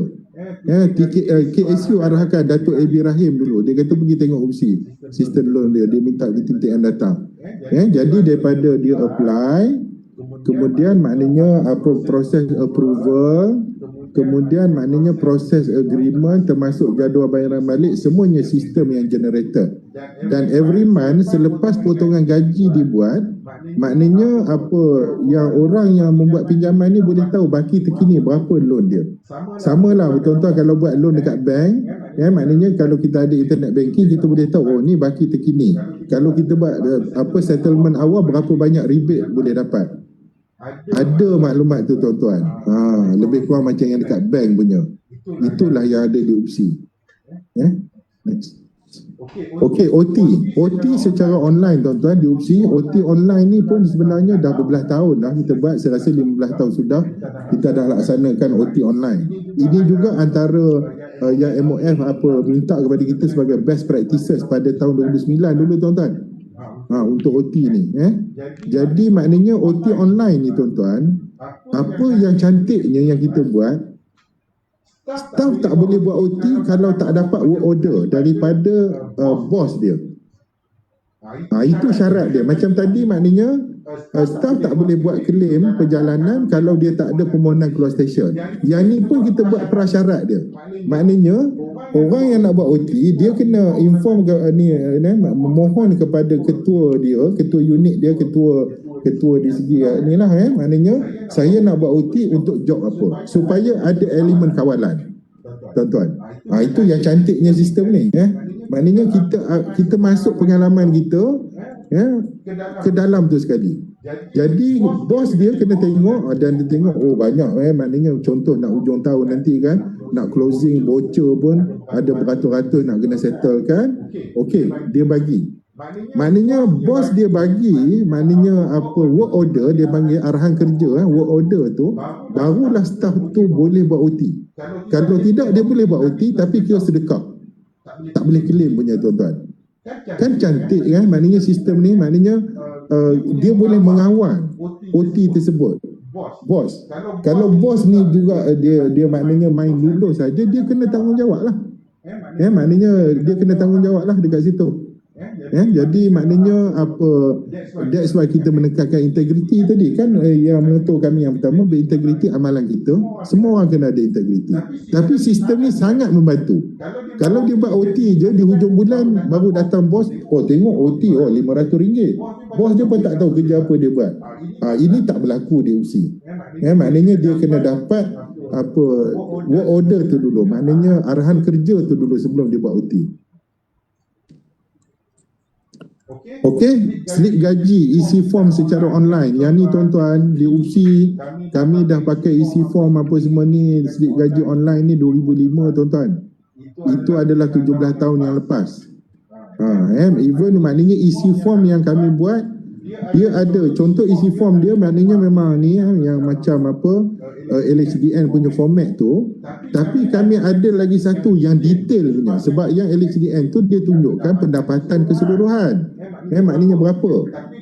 KSU arahkan Datuk AB Rahim dulu. Dia kata pergi tengok UPSI sistem loan dia. Dia minta PTPTN datang. Jadi daripada dia apply, kemudian maknanya proses approval, kemudian maknanya proses agreement termasuk jadual bayaran balik, semuanya sistem yang generated. Dan every month selepas potongan gaji dibuat, maknanya yang orang yang membuat pinjaman ni boleh tahu baki terkini berapa loan dia. Samalah tuan-tuan kalau buat loan dekat bank, maknanya kalau kita ada internet banking, kita boleh tahu oh ni baki terkini. Kalau kita buat settlement awal, berapa banyak rebate boleh dapat. Ada maklumat tu tuan-tuan. Lebih kurang macam yang dekat bank punya. Itulah yang ada di UPSI. Next. Okey, OT secara online tuan-tuan di UPSI. OT online ni pun sebenarnya dah berbelas tahun dah kita buat. Saya rasa 15 tahun sudah kita dah laksanakan OT online. Ini juga antara yang MOF minta kepada kita sebagai best practices pada tahun 2009 dulu tuan-tuan. Untuk OT ni. Jadi maknanya OT online ni tuan-tuan, apa yang cantiknya yang kita buat, staff tak boleh buat OT kalau tak dapat work order daripada bos dia. Itu syarat dia. Macam tadi maknanya staff tak boleh buat claim perjalanan kalau dia tak ada permohonan keluar stesen. Yang ni pun kita buat prasyarat dia. Maknanya orang yang nak buat OT, dia kena inform memohon kepada ketua dia, ketua unit dia, ketua di segi inilah maknanya saya nak buat OT untuk job apa, supaya ada elemen kawalan tuan-tuan. Itu yang cantiknya sistem ni. Maknanya kita masuk pengalaman kita ke dalam tu sekali. Jadi bos dia kena tengok dan dia tengok banyak maknanya contoh nak hujung tahun nanti kan, nak closing voucher pun ada beratus-ratus nak kena settle kan. Okey, dia bagi. Maknanya bos dia bagi, maknanya work order, dia panggil arahan kerja, work order tu, barulah staff tu boleh buat OT. Kalau tidak dia boleh buat OT tapi kira sedekah. Tak boleh claim punya tuan-tuan. Kan cantik kan, maknanya sistem ni maknanya dia boleh mengawal OT tersebut. Bos. Kalau bos ni juga dia maknanya main dulu saja, dia kena tanggungjawab lah. Maknanya dia kena tanggungjawab lah dekat situ. Jadi maknanya that's why kita menekankan integriti tadi kan, yang motor kami yang pertama berintegriti amalan kita, semua orang kena ada integriti. Tapi sistem ni sangat membantu. Kalau dia buat OT je di hujung bulan baru datang bos, tengok OT RM500, bos dia pun tak tahu kerja apa dia buat. Ini tak berlaku di UPSI. Maknanya dia kena dapat work order tu dulu, maknanya arahan kerja tu dulu sebelum dia buat OT. Okey, slip gaji isi form secara online. Yang ni tuan-tuan di UPSI kami dah pakai isi form apa semua ni, slip gaji online ni 2005 tuan-tuan. Itu adalah 17 tahun yang lepas. Even maknanya isi form yang kami buat, dia ada contoh isi form dia, maknanya memang ni yang macam LHDN punya format tu, tapi kami ada lagi satu yang detail punya, sebab yang LHDN tu dia tunjukkan pendapatan keseluruhan, maknanya berapa.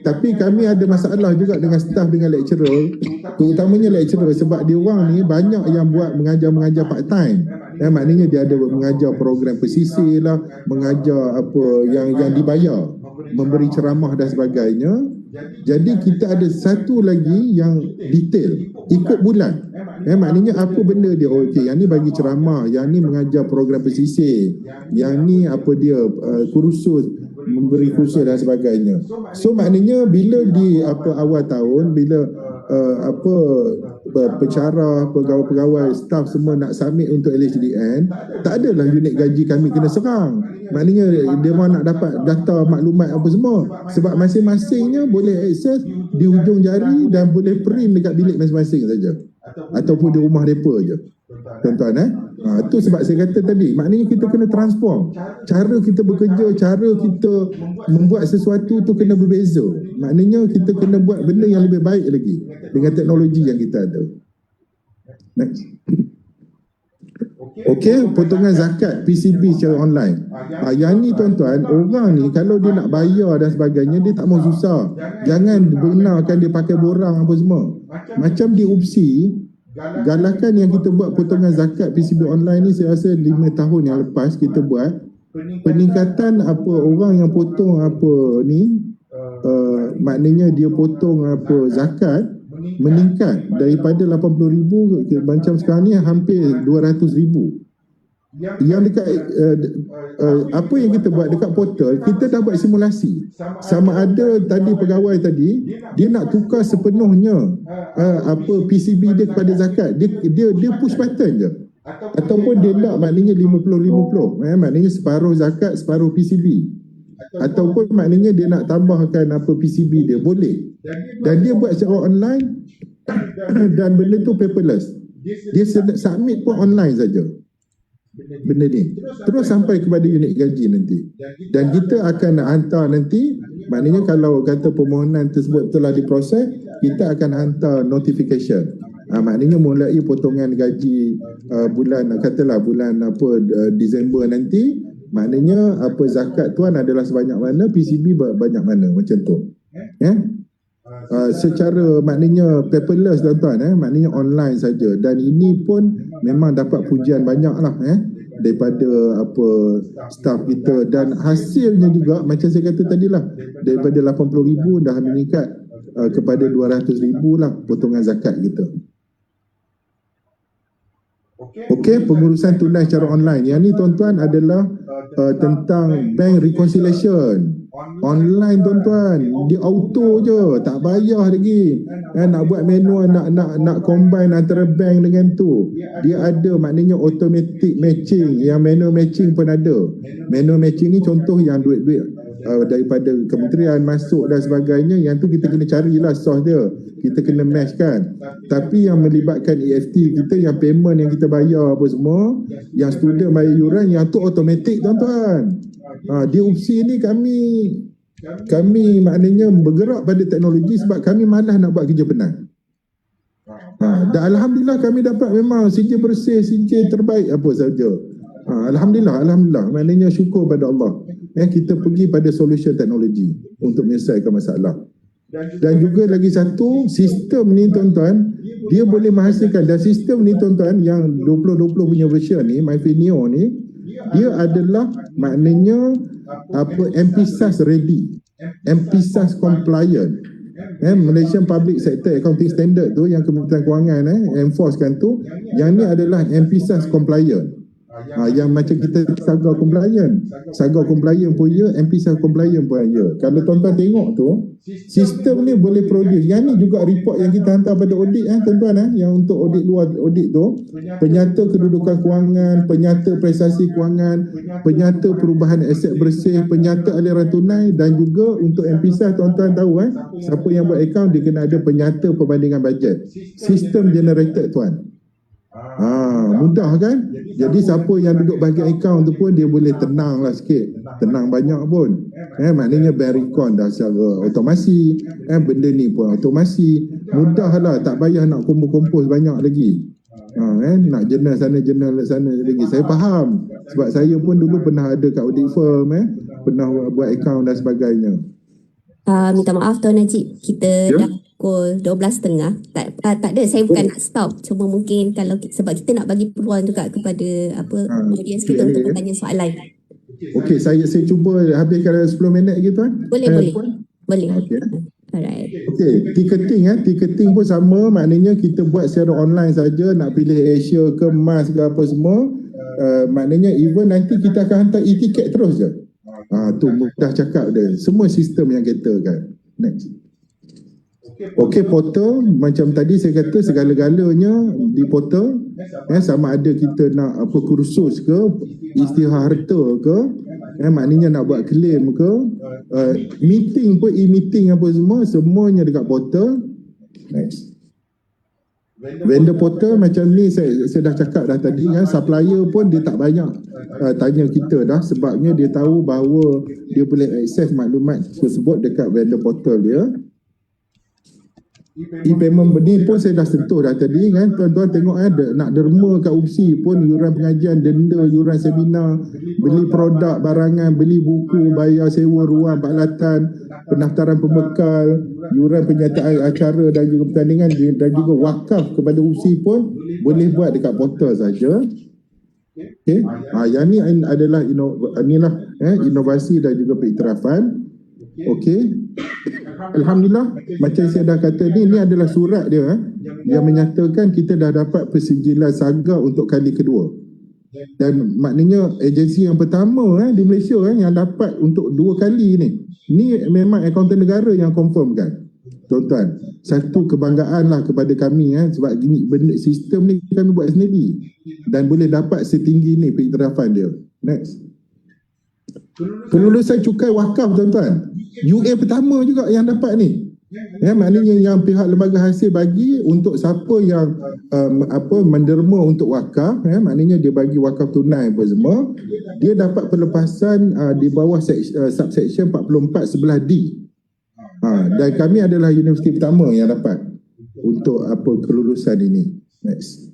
Tapi kami ada masalah juga dengan staff, dengan lecturer, terutamanya lecturer, sebab dia orang ni banyak yang buat mengajar part time. Maknanya dia ada mengajar program pesisir lah, mengajar yang dibayar, memberi ceramah dan sebagainya. Jadi kita ada satu lagi yang detail, ikut bulan. Maknanya apa benda dia, okey, yang ni bagi ceramah, yang ni mengajar program pesisir, yang ni dia kursus, memberi kursus dan sebagainya. So maknanya bila di awal tahun, bila pencara, pegawai-pegawai, staff semua nak submit untuk LHDN, tak adalah unit gaji kami kena serang. Maknanya dia orang nak dapat data maklumat apa semua, sebab masing-masingnya boleh akses di hujung jari dan boleh print dekat bilik masing-masing saja, ataupun di rumah mereka je tuan-tuan. Itu sebab saya kata tadi, maknanya kita kena transform cara kita bekerja, cara kita membuat sesuatu tu kena berbeza. Maknanya kita kena buat benda yang lebih baik lagi dengan teknologi yang kita ada. Next. Okey, potongan zakat PCB secara online. Yang ni tuan-tuan, orang ni kalau dia nak bayar dan sebagainya, dia tak mau susah. Jangan benarkan dia pakai borang apa semua. Macam di UPSI, galakan yang kita buat potongan zakat PCB online ni, saya rasa 5 tahun yang lepas kita buat, peningkatan apa orang yang potong apa ni, maknanya dia potong apa zakat meningkat daripada 80,000 macam sekarang ni hampir 200,000. Yang dekat apa yang kita buat dekat portal, kita dah buat simulasi sama ada tadi pegawai tadi dia nak tukar sepenuhnya apa PCB dia kepada zakat, dia push button je, ataupun dia nak maknanya 50-50, maknanya separuh zakat separuh PCB, ataupun maknanya dia nak tambahkan apa PCB dia boleh, dan dia buat secara online dan benda tu paperless, dia submit pun online saja benda ni, terus sampai kepada unit gaji nanti, dan kita akan hantar nanti, maknanya kalau kata permohonan tersebut telah diproses, kita akan hantar notification. Maknanya mulai potongan gaji bulan katalah bulan apa Disember nanti, maknanya apa zakat tuan adalah sebanyak mana, PCB banyak mana, macam tu. Secara maknanya paperless tuan-tuan, maknanya online saja, dan ini pun memang dapat pujian banyak lah daripada apa staff kita, dan hasilnya juga macam saya kata tadilah, daripada 80,000 dah meningkat kepada 200,000 lah potongan zakat kita. Okey, pengurusan tunai secara online. Yang ni tuan-tuan adalah tentang bank reconciliation. Online tuan-tuan, dia auto je, tak bayar lagi. Nak buat manual, nak combine antara bank dengan tu, dia ada maknanya automatic matching. Yang manual matching pun ada. Manual matching ni contoh yang duit-duit daripada kementerian masuk dan sebagainya, yang tu kita kena carilah source dia, kita kena match kan. Tapi yang melibatkan EFT kita, yang payment yang kita bayar apa semua, yang student bayar yuran, yang tu automatic tuan-tuan. Di UPSI ni kami maknanya bergerak pada teknologi sebab kami malas nak buat kerja penat. Dan Alhamdulillah kami dapat memang CJ bersih, CJ terbaik apa saja. Alhamdulillah, maknanya syukur pada Allah. Kita pergi pada solution teknologi untuk menyelesaikan masalah. Dan juga lagi satu, sistem ni tuan-tuan, dia boleh menghasilkan, dan sistem ni tuan-tuan yang 2020 punya version ni, MyFinio ni, dia adalah maknanya apa MPSAS ready, MPSAS compliant. Malaysian Public Sector Accounting Standard tu yang Kementerian Kewangan enforcekan tu, yang ni adalah MPSAS compliant. Yang macam kita Saga compliant pun ya, MPSAS compliant pun ya. Kalau tuan-tuan tengok tu, sistem ni boleh produce. Yang ni juga report yang kita hantar pada audit tuan-tuan, yang untuk audit luar audit tu, penyata kedudukan kewangan, penyata prestasi kewangan, penyata perubahan aset bersih, penyata aliran tunai, dan juga untuk MPSAS tuan-tuan tahu siapa yang buat account dia kena ada penyata perbandingan bajet. Sistem generated tuan. Mudah kan? Jadi siapa yang duduk bahagian account tu pun dia boleh tenang lah sikit, tenang banyak pun. Maknanya bank recon dah secara otomasi, benda ni pun otomasi, mudah lah, tak payah nak kompos banyak lagi. Nak jurnal sana lagi. Saya faham sebab saya pun dulu pernah ada kat audit firm, pernah buat account dan sebagainya. Minta maaf Tuan Najib, kita dah pukul 12.30. Tak ada, saya bukan nak stop. Cuma mungkin kalau sebab kita nak bagi peluang juga kepada audience kita untuk bertanya soalan. Okey, saya cuba habiskan 10 minit lagi tuan. Boleh. Okey. Alright. Okey, ticketing pun sama, maknanya kita buat secara online saja, nak pilih Asia ke MAS ke apa semua. Maknanya even nanti kita akan hantar e-ticket terus je. Tu mudah cakap dia. Semua sistem yang kita kan. Next. Okey, portal macam tadi saya kata segala-galanya di portal, sama ada kita nak apa kursus ke, isytihar harta ke, maknanya nak buat claim ke, meeting pun e-meeting apa semua, semuanya dekat portal. Next. Vendor portal macam ni saya dah cakap dah tadi supplier pun dia tak banyak tanya kita dah, sebabnya dia tahu bahawa dia boleh akses maklumat tersebut dekat vendor portal dia. e-payment ni pun saya dah sentuh dah tadi kan. Tuan-tuan tengok nak derma kat UPSI pun, yuran pengajian, denda, yuran seminar, beli produk, barangan, beli buku, bayar sewa ruang, baklatan, pendaftaran pembekal, yuran penyertaan acara dan juga pertandingan dan juga wakaf kepada UPSI pun boleh buat dekat portal saja. Okey. Yang ni adalah inovasi dan juga pengiktirafan. Okey. Alhamdulillah, macam saya dah kata ni adalah surat dia yang menyatakan kita dah dapat persijilan SAGA untuk kali kedua. Dan maknanya agensi yang pertama di Malaysia yang dapat untuk 2 kali ni. Ni memang akaunten negara yang confirmkan. Tuan-tuan, satu kebanggaan lah kepada kami sebab benda sistem ni kami buat sendiri dan boleh dapat setinggi ni pengiktirafan dia. Next. Kelulusan cukai wakaf, tuan-tuan. UA pertama juga yang dapat ni. Maknanya yang pihak lembaga hasil bagi untuk siapa yang menderma untuk wakaf, maknanya dia bagi wakaf tunai apa semua, dia dapat pelepasan di bawah subsection 44 sebelah D. Dan kami adalah universiti pertama yang dapat untuk kelulusan ini. Next.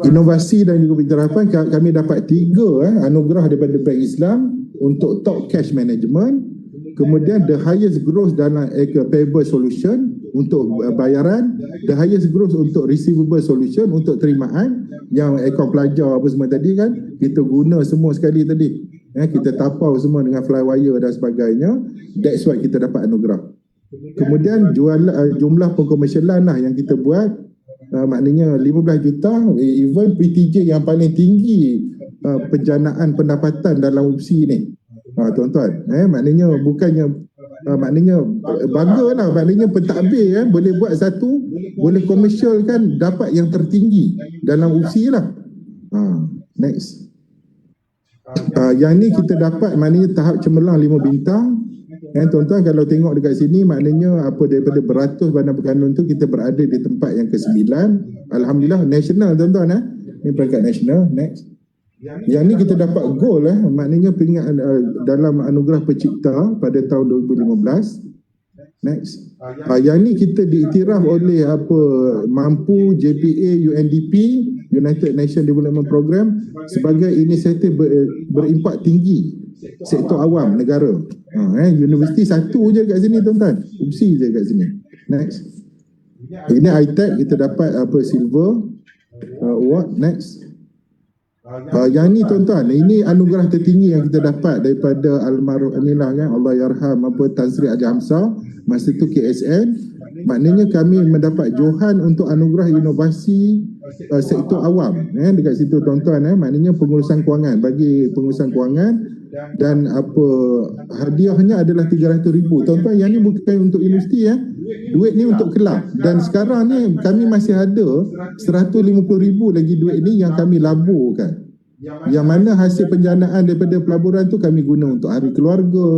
Inovasi dan juga pengiktirafan, kami dapat 3 anugerah daripada Bank Islam untuk top cash management. Kemudian the highest growth dalam payable solution untuk bayaran, the highest growth untuk receivable solution untuk terimaan, yang akaun pelajar apa semua tadi kan kita guna semua sekali tadi. Kita tapau semua dengan flywire dan sebagainya. That's why kita dapat anugerah. Kemudian jumlah pengkomersialan lah yang kita buat, maknanya 15 juta. Even PTJ yang paling tinggi penjanaan pendapatan dalam UPSI ni, tuan-tuan, maknanya bukannya maknanya bangga lah, maknanya pentadbir boleh buat satu, boleh komersial kan, dapat yang tertinggi dalam UPSI lah. Next. Yang ni kita dapat maknanya tahap cemerlang 5 bintang. Tuan-tuan kalau tengok dekat sini, maknanya daripada beratus bandar berkanun tu kita berada di tempat yang ke-9. Alhamdulillah, nasional tuan-tuan. Ini peringkat nasional. Next. Yang ni kita dapat gold maknanya peringkat dalam anugerah pencipta pada tahun 2015. Next. Yang ni kita diiktiraf oleh Mampu, JPA, UNDP, United Nations Development Program, sebagai inisiatif berimpak tinggi sektor awam negara. Universiti satu je kat sini tuan-tuan, UPSI je kat sini. Next. Ini ITEC kita dapat silver award. Next. Yang ni tuan-tuan, ini anugerah tertinggi yang kita dapat daripada almarhum inilah kan, Allah yarham Tan Sri Haji Hamzah, masa tu KSN. Maknanya kami mendapat johan untuk anugerah inovasi sektor awam dekat situ tuan-tuan. Maknanya pengurusan kewangan, bagi pengurusan kewangan, dan hadiahnya adalah 300,000. Tuan-tuan, yang ni bukan untuk universiti duit ni untuk kelab. Dan sekarang ni kami masih ada 150,000 lagi duit ni yang kami laburkan, yang mana hasil penjanaan daripada pelaburan tu kami guna untuk hari keluarga,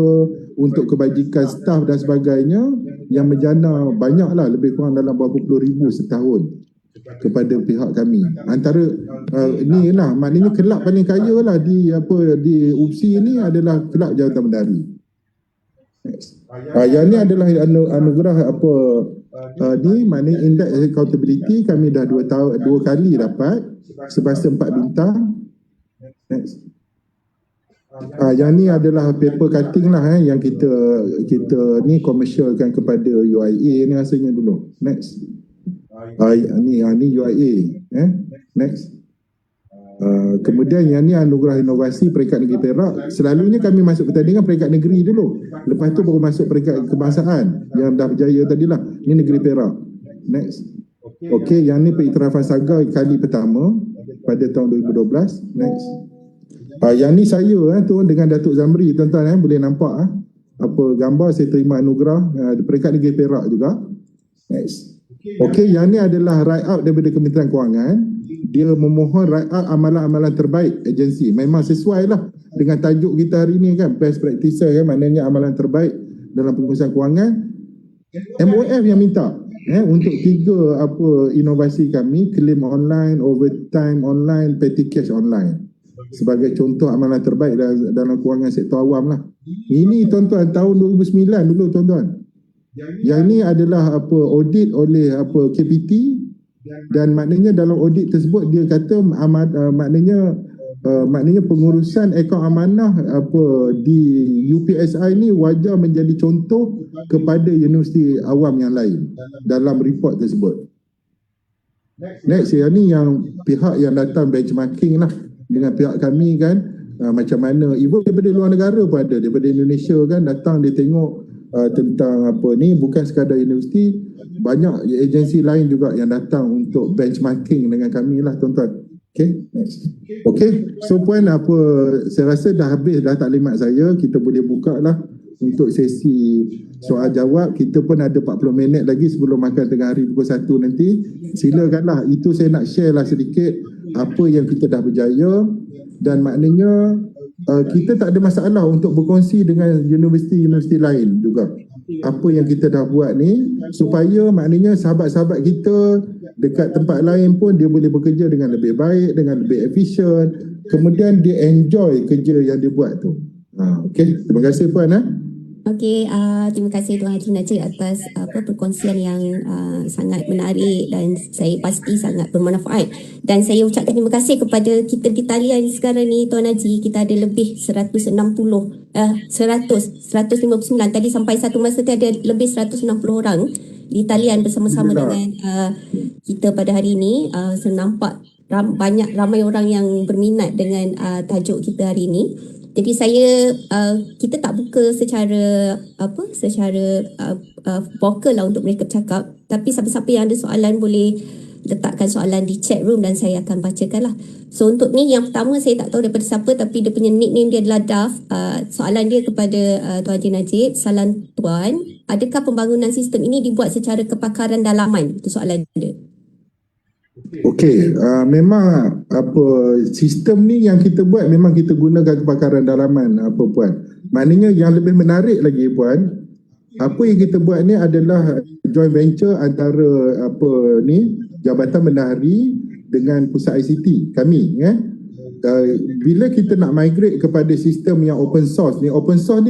untuk kebajikan staf dan sebagainya, yang menjana banyak lah, lebih kurang dalam berapa puluh ribu setahun kepada pihak kami. Antara ni lah, maknanya kelab paling kaya lah di UPSI ni adalah kelab Jawatan Mendari. Yang ni adalah anugerah ni, maknanya index accountability kami dah 2 kali dapat sebasa 4 bintang. Next. Yang ni adalah paper cutting lah yang kita ni komersialkan kepada UIA ni rasanya dulu. Next. Ni UIA. Next. Kemudian yang ni anugerah inovasi peringkat negeri Perak. Selalunya kami masuk pertandingan peringkat negeri dulu, lepas tu baru masuk peringkat kebangsaan yang dah berjaya tadilah. Ni negeri Perak. Next. Okey, yang ni pengiktirafan SAGA kali pertama pada tahun 2012. Next. Yang ni saya tu dengan Datuk Zamri, tuan-tuan boleh nampak gambar saya terima anugerah peringkat negeri Perak juga. Next. Okey, yang ni adalah write up daripada Kementerian Kewangan. Dia memohon write up amalan-amalan terbaik agensi. Memang sesuai lah dengan tajuk kita hari ni kan, best practices kan, maknanya amalan terbaik dalam pengurusan kewangan. MOF yang minta untuk 3 inovasi kami, claim online, overtime online, petty cash online, sebagai contoh amalan terbaik dalam kewangan sektor awam lah. Ini tuan-tuan tahun 2009 dulu tuan-tuan. Yang ni adalah audit oleh KPT, dan maknanya dalam audit tersebut dia kata maknanya pengurusan akaun amanah di UPSI ni wajar menjadi contoh kepada universiti awam yang lain dalam report tersebut. Next, yang ni yang pihak yang datang benchmarking lah dengan pihak kami kan, macam mana even daripada luar negara pun ada, daripada Indonesia kan datang dia tengok tentang ni, bukan sekadar universiti, banyak agensi lain juga yang datang untuk benchmarking dengan kami lah tuan-tuan. Okay, next. Okay, so puan saya rasa dah habis dah taklimat saya, kita boleh buka lah untuk sesi soal jawab. Kita pun ada 40 minit lagi sebelum makan tengah hari pukul 1 nanti. Silakanlah, itu saya nak share lah sedikit apa yang kita dah berjaya, dan maknanya kita tak ada masalah untuk berkongsi dengan universiti-universiti lain juga apa yang kita dah buat ni, supaya maknanya sahabat-sahabat kita dekat tempat lain pun dia boleh bekerja dengan lebih baik, dengan lebih efisien, kemudian dia enjoy kerja yang dia buat tu. Okay, terima kasih puan. Okey, terima kasih Tuan Haji Najib atas perkongsian yang sangat menarik dan saya pasti sangat bermanfaat. Dan saya ucapkan terima kasih kepada kita di talian sekarang ni Tuan Haji. Kita ada lebih 159. Tadi sampai satu masa tu ada lebih 160 orang di talian bersama-sama dengan kita pada hari ini. Saya nampak ramai orang yang berminat dengan tajuk kita hari ini. Jadi kita tak buka secara vokal lah untuk mereka bercakap, tapi siapa-siapa yang ada soalan boleh letakkan soalan di chat room dan saya akan bacakan lah. So untuk ni yang pertama saya tak tahu daripada siapa, tapi dia punya nickname dia adalah Daf. Soalan dia kepada Tuan Haji Najib. Salam Tuan, adakah pembangunan sistem ini dibuat secara kepakaran dalaman? Itu soalan dia. Okey, memang sistem ni yang kita buat memang kita gunakan kepakaran dalaman puan. Maknanya yang lebih menarik lagi puan, apa yang kita buat ni adalah joint venture antara Jabatan Bendahari dengan Pusat ICT kami bila kita nak migrate kepada sistem yang open source ni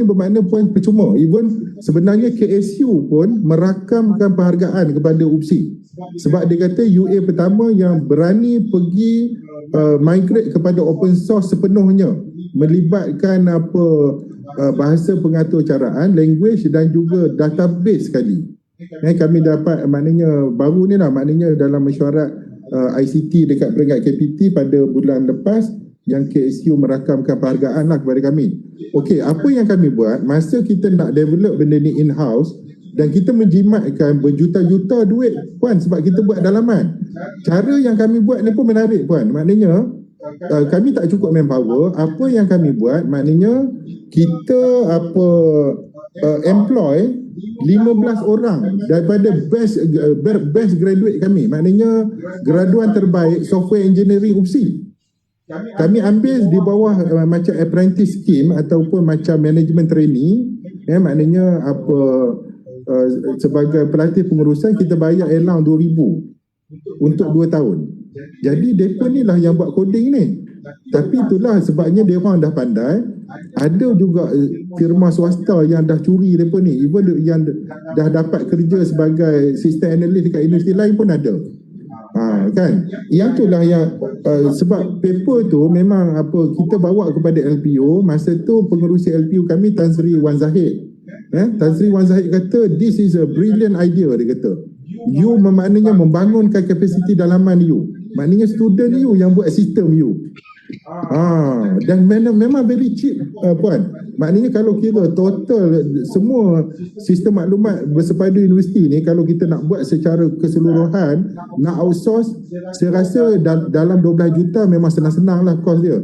bermakna puan percuma. Even sebenarnya KSU pun merakamkan penghargaan kepada UPSI sebab dia kata UA pertama yang berani pergi migrate kepada open source sepenuhnya, melibatkan bahasa pengatur caraan, language dan juga database sekali. Kami dapat maknanya baru ni lah, maknanya dalam mesyuarat ICT dekat peringkat KPT pada bulan lepas yang KSU merakamkan penghargaan lah kepada kami. Okey, apa yang kami buat masa kita nak develop benda ni in-house, dan kita menjimatkan berjuta-juta duit puan sebab kita buat dalaman. Cara yang kami buat ni pun menarik puan. Maknanya kami tak cukup manpower. Apa yang kami buat maknanya kita employ 15 orang daripada best graduate kami. Maknanya graduan terbaik software engineering UPSI. Kami ambil di bawah macam apprentice scheme ataupun macam management trainee. Maknanya sebagai pelatih pengurusan kita bayar allowance 2,000 untuk 2 tahun. Jadi mereka ni lah yang buat coding ni. Tapi itulah sebabnya dia orang dah pandai. Ada juga firma swasta yang dah curi mereka ni. Even yang dah dapat kerja sebagai sistem analis dekat universiti lain pun ada. Kan? Yang itulah yang sebab paper tu memang kita bawa kepada LPO. Masa tu pengerusi LPO kami Tan Sri Wan Zahid. Tan Sri Wan Zahid kata this is a brilliant idea. Dia kata you maknanya membangunkan kapasiti dalaman you, maknanya student you yang buat sistem you. Dan memang very cheap puan. Maknanya kalau kira total semua sistem maklumat bersepadu universiti ni, kalau kita nak buat secara keseluruhan, nak outsource, saya rasa dalam 12 juta memang senang-senang lah kos dia.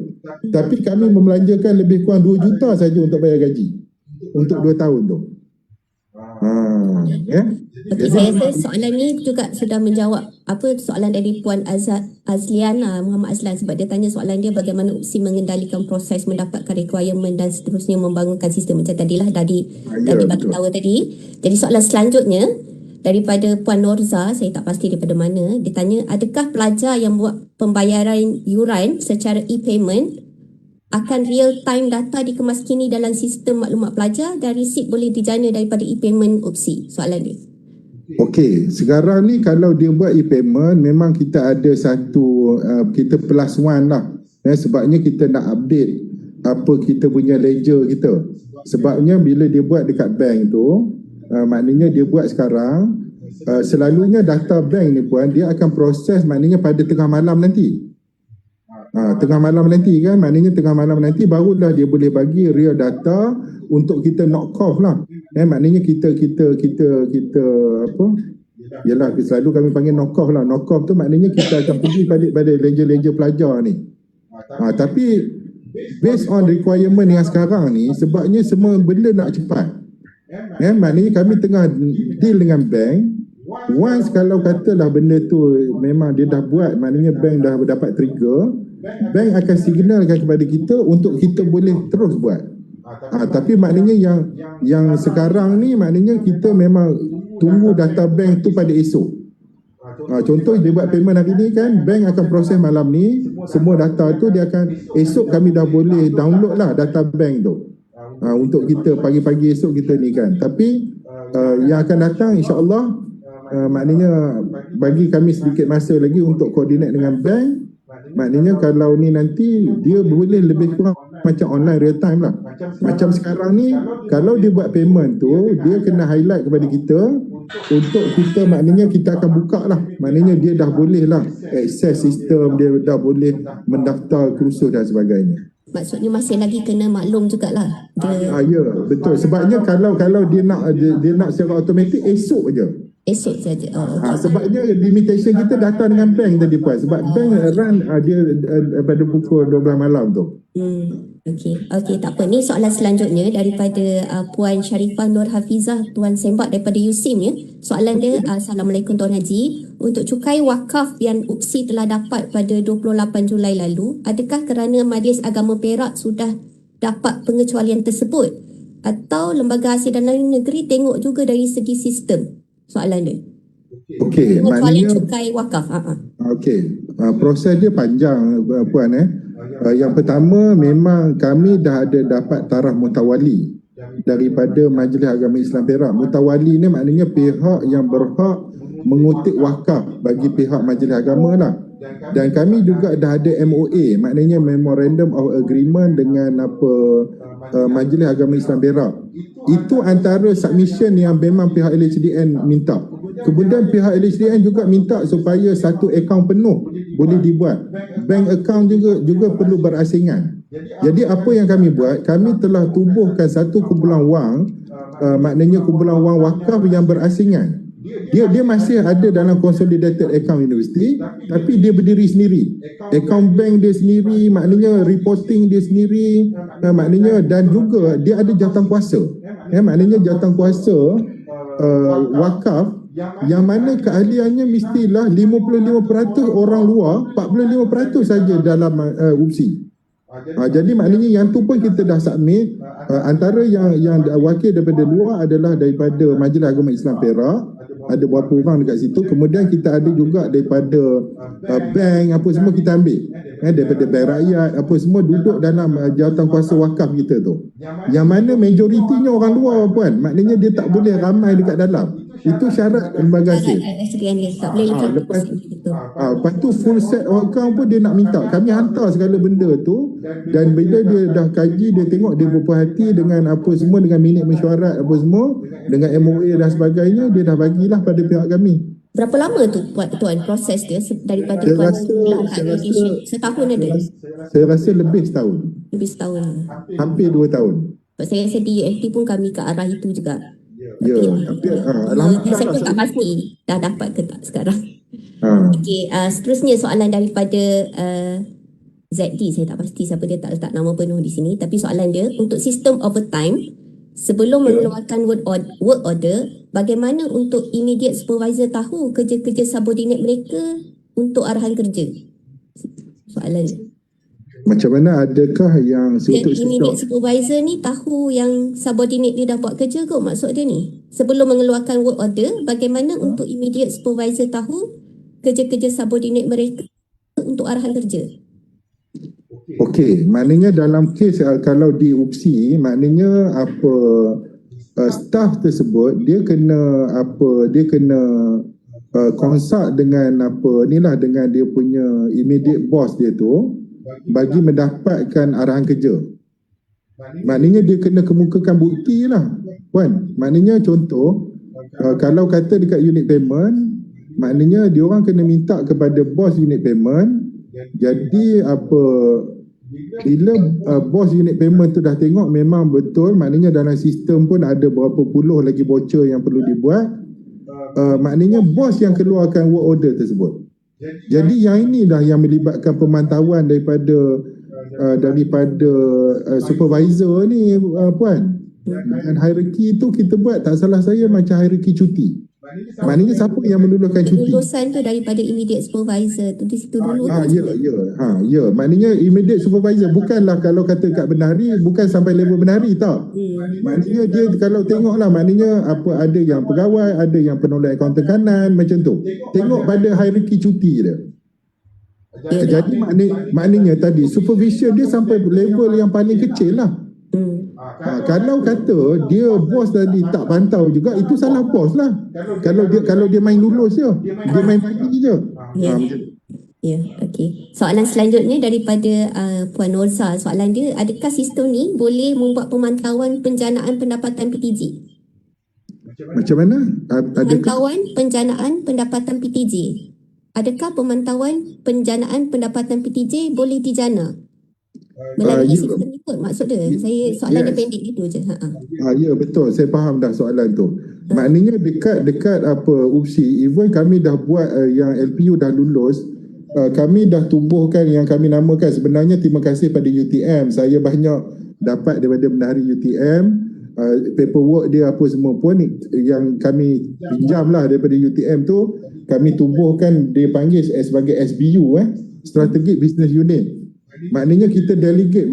Tapi kami membelanjakan lebih kurang 2 juta saja untuk bayar gaji untuk 2 tahun tu. Okay, saya rasa soalan ni juga sudah menjawab soalan dari Puan Azliana Muhammad Azlan, sebab dia tanya soalan dia bagaimana UPSI mengendalikan proses mendapatkan requirement dan seterusnya membangunkan sistem macam tadilah dari bagi tahu tadi. Jadi soalan selanjutnya daripada Puan Norza, saya tak pasti daripada mana, dia tanya adakah pelajar yang buat pembayaran yuran secara e-payment akan real time data dikemas kini dalam sistem maklumat pelajar dan resit boleh dijana daripada e-payment opsi. Soalan dia. Okey, sekarang ni kalau dia buat e-payment memang kita ada satu kita plus one lah. Sebabnya kita nak update apa kita punya ledger kita. Sebabnya bila dia buat dekat bank tu, maknanya dia buat sekarang, selalunya data bank ni puan dia akan proses maknanya pada tengah malam nanti. Tengah malam nanti kan, maknanya tengah malam nanti barulah dia boleh bagi real data untuk kita knock off lah. Maknanya kita apa? Yalah, selalu kami panggil knock off lah. Knock off tu maknanya kita akan pergi pada ledger-ledger pelajar ni. Tapi based on requirement yang sekarang ni, sebabnya semua benda nak cepat. Maknanya kami tengah deal dengan bank. Once kalau katalah benda tu memang dia dah buat, maknanya bank dah dapat trigger, bank akan signalkan kepada kita untuk kita boleh terus buat. Tapi maknanya yang sekarang ni maknanya kita memang tunggu data bank tu pada esok. Contoh dia buat payment hari ni kan, bank akan proses malam ni, semua data tu dia akan, esok kami dah boleh download lah data bank tu. Untuk kita pagi-pagi esok kita ni kan. Tapi yang akan datang insya-Allah maknanya bagi kami sedikit masa lagi untuk coordinate dengan bank. Maknanya kalau ni nanti dia boleh lebih kurang macam online real time lah. Macam sekarang ni kalau dia buat payment tu, dia kena highlight kepada kita untuk kita, maknanya kita akan buka lah. Maknanya dia dah boleh lah akses sistem, dia dah boleh mendaftar kursus dan sebagainya. Maksudnya masih lagi kena maklum jugalah. Ya, betul. Sebabnya kalau dia nak secara automatik esok je. Esok saja. Okay. Sebabnya limitation kita data dengan bank tadi puan. Sebab bank run dia pada pukul 12 malam tu. Okey, tak apa. Ni soalan selanjutnya daripada Puan Sharifah Nur Hafizah, Tuan Sembak daripada USIM ya. Soalan dia, Assalamualaikum Tuan Haji. Untuk cukai wakaf yang UPSI telah dapat pada 28 Julai lalu, adakah kerana Majlis Agama Perak sudah dapat pengecualian tersebut? Atau Lembaga Hasil Dana Negeri tengok juga dari segi sistem? Soalan dia. Okey, maknanya cukai wakaf. Okey, proses dia panjang puan Yang pertama memang kami dah ada dapat taraf mutawali daripada Majlis Agama Islam Perak. Mutawali ni maknanya pihak yang berhak mengutip wakaf bagi pihak Majlis Agama lah. Dan kami juga dah ada MOA, maknanya Memorandum of Agreement dengan Majlis Agama Islam Perak. Itu antara submission yang memang pihak LHDN minta. Kemudian pihak LHDN juga minta supaya satu akaun penuh boleh dibuat. Bank account juga perlu berasingan. Jadi apa yang kami buat, kami telah tubuhkan satu kumpulan wang, maknanya kumpulan wang wakaf yang berasingan. Dia masih ada dalam consolidated account universiti, tapi dia berdiri sendiri. Account bank dia sendiri, maknanya reporting dia sendiri, maknanya, dan juga dia ada jawatankuasa. Maknanya jawatankuasa wakaf yang mana keahliannya mestilah 55% orang luar, 45% saja dalam UPSI. Jadi maknanya yang tu pun kita dah submit. Antara yang wakil daripada luar adalah daripada Majlis Agama Islam Perak, ada berapa orang dekat situ. Kemudian kita ada juga daripada bank, apa semua kita ambil, daripada bank rakyat, apa semua duduk dalam jawatankuasa wakaf kita tu, yang mana majoritinya orang luar puan. Maknanya dia tak boleh ramai dekat dalam. Itu syarat lembaga hasil. Lepas tu full set account pun dia nak minta. Kami hantar segala benda tu, dan bila dia dah kaji, dia tengok, dia berpuas hati dengan apa semua, dengan minit mesyuarat apa semua, dengan MOA dan sebagainya, dia dah bagilah pada pihak kami. Berapa lama tu Tuan proses dia daripada Tuan setahun ada? Saya rasa lebih setahun. Lebih setahun. Hampir 2 tahun. Saya rasa di UFT pun kami ke arah itu juga. Ya, tapi alhamdulillah saya pun tak pasti dah dapat ke tak sekarang. Okey, seterusnya soalan daripada ZD, saya tak pasti siapa dia, tak letak nama penuh di sini, tapi soalan dia, untuk sistem overtime sebelum mengeluarkan work order, bagaimana untuk immediate supervisor tahu kerja-kerja subordinate mereka untuk arahan kerja? Soalan dia. Macam mana, adakah yang untuk immediate supervisor ni tahu yang subordinate dia dah buat kerja kot, maksud dia ni? Sebelum mengeluarkan work order, bagaimana untuk immediate supervisor tahu kerja-kerja subordinate mereka untuk arahan kerja? Okey, maknanya dalam kes kalau di UPSI, maknanya apa staff tersebut dia kena consult dengan dengan dia punya immediate boss dia tu bagi mendapatkan arahan kerja. Maknanya dia kena kemukakan bukti lah, Puan. Maknanya contoh, kalau kata dekat unit payment, maknanya dia orang kena minta kepada bos unit payment. Jadi bila bos unit payment tu dah tengok memang betul, maknanya dalam sistem pun ada berapa puluh lagi voucher yang perlu dibuat, maknanya bos yang keluarkan work order tersebut. Jadi yang ini dah yang melibatkan pemantauan daripada supervisor ni, Puan. Dan hierarki tu kita buat, tak salah saya, macam hierarki cuti. Maknanya siapa yang meluluskan cuti? Lulusan tu daripada immediate supervisor tu di situ dulu tu. Ya. Maknanya immediate supervisor, bukanlah kalau kata kat bendahari, bukan sampai level bendahari tau. Maknanya dia kalau tengoklah, maknanya ada yang pegawai, ada yang penolak akaunten kanan, macam tu. Tengok pada hierarki cuti dia. Jadi maknanya tadi supervision dia sampai level yang paling kecil lah. Kalau kata dia bos tadi tak pantau juga, itu salah bos lah. Kalau dia main lulus je, dia main pagi je. Ya, okey. Soalan selanjutnya daripada Puan Norza. Soalan dia, adakah sistem ni boleh membuat pemantauan penjanaan pendapatan PTJ? Macam mana? Pemantauan penjanaan pendapatan PTJ. Adakah pemantauan penjanaan pendapatan PTJ boleh dijana melalui sistem ni kot, maksud dia? Soalan dia pendek gitu je. Ya, betul. Saya faham dah soalan tu. Maknanya dekat UPSI, even kami dah buat yang LPU dah lulus, kami dah tumbuhkan yang kami namakan, sebenarnya terima kasih pada UTM. Saya banyak dapat daripada bendahari UTM, paperwork dia apa semua pun yang kami pinjam lah daripada UTM tu, kami tumbuhkan, dia panggil sebagai SBU, Strategic Business Unit. Maknanya kita delegate,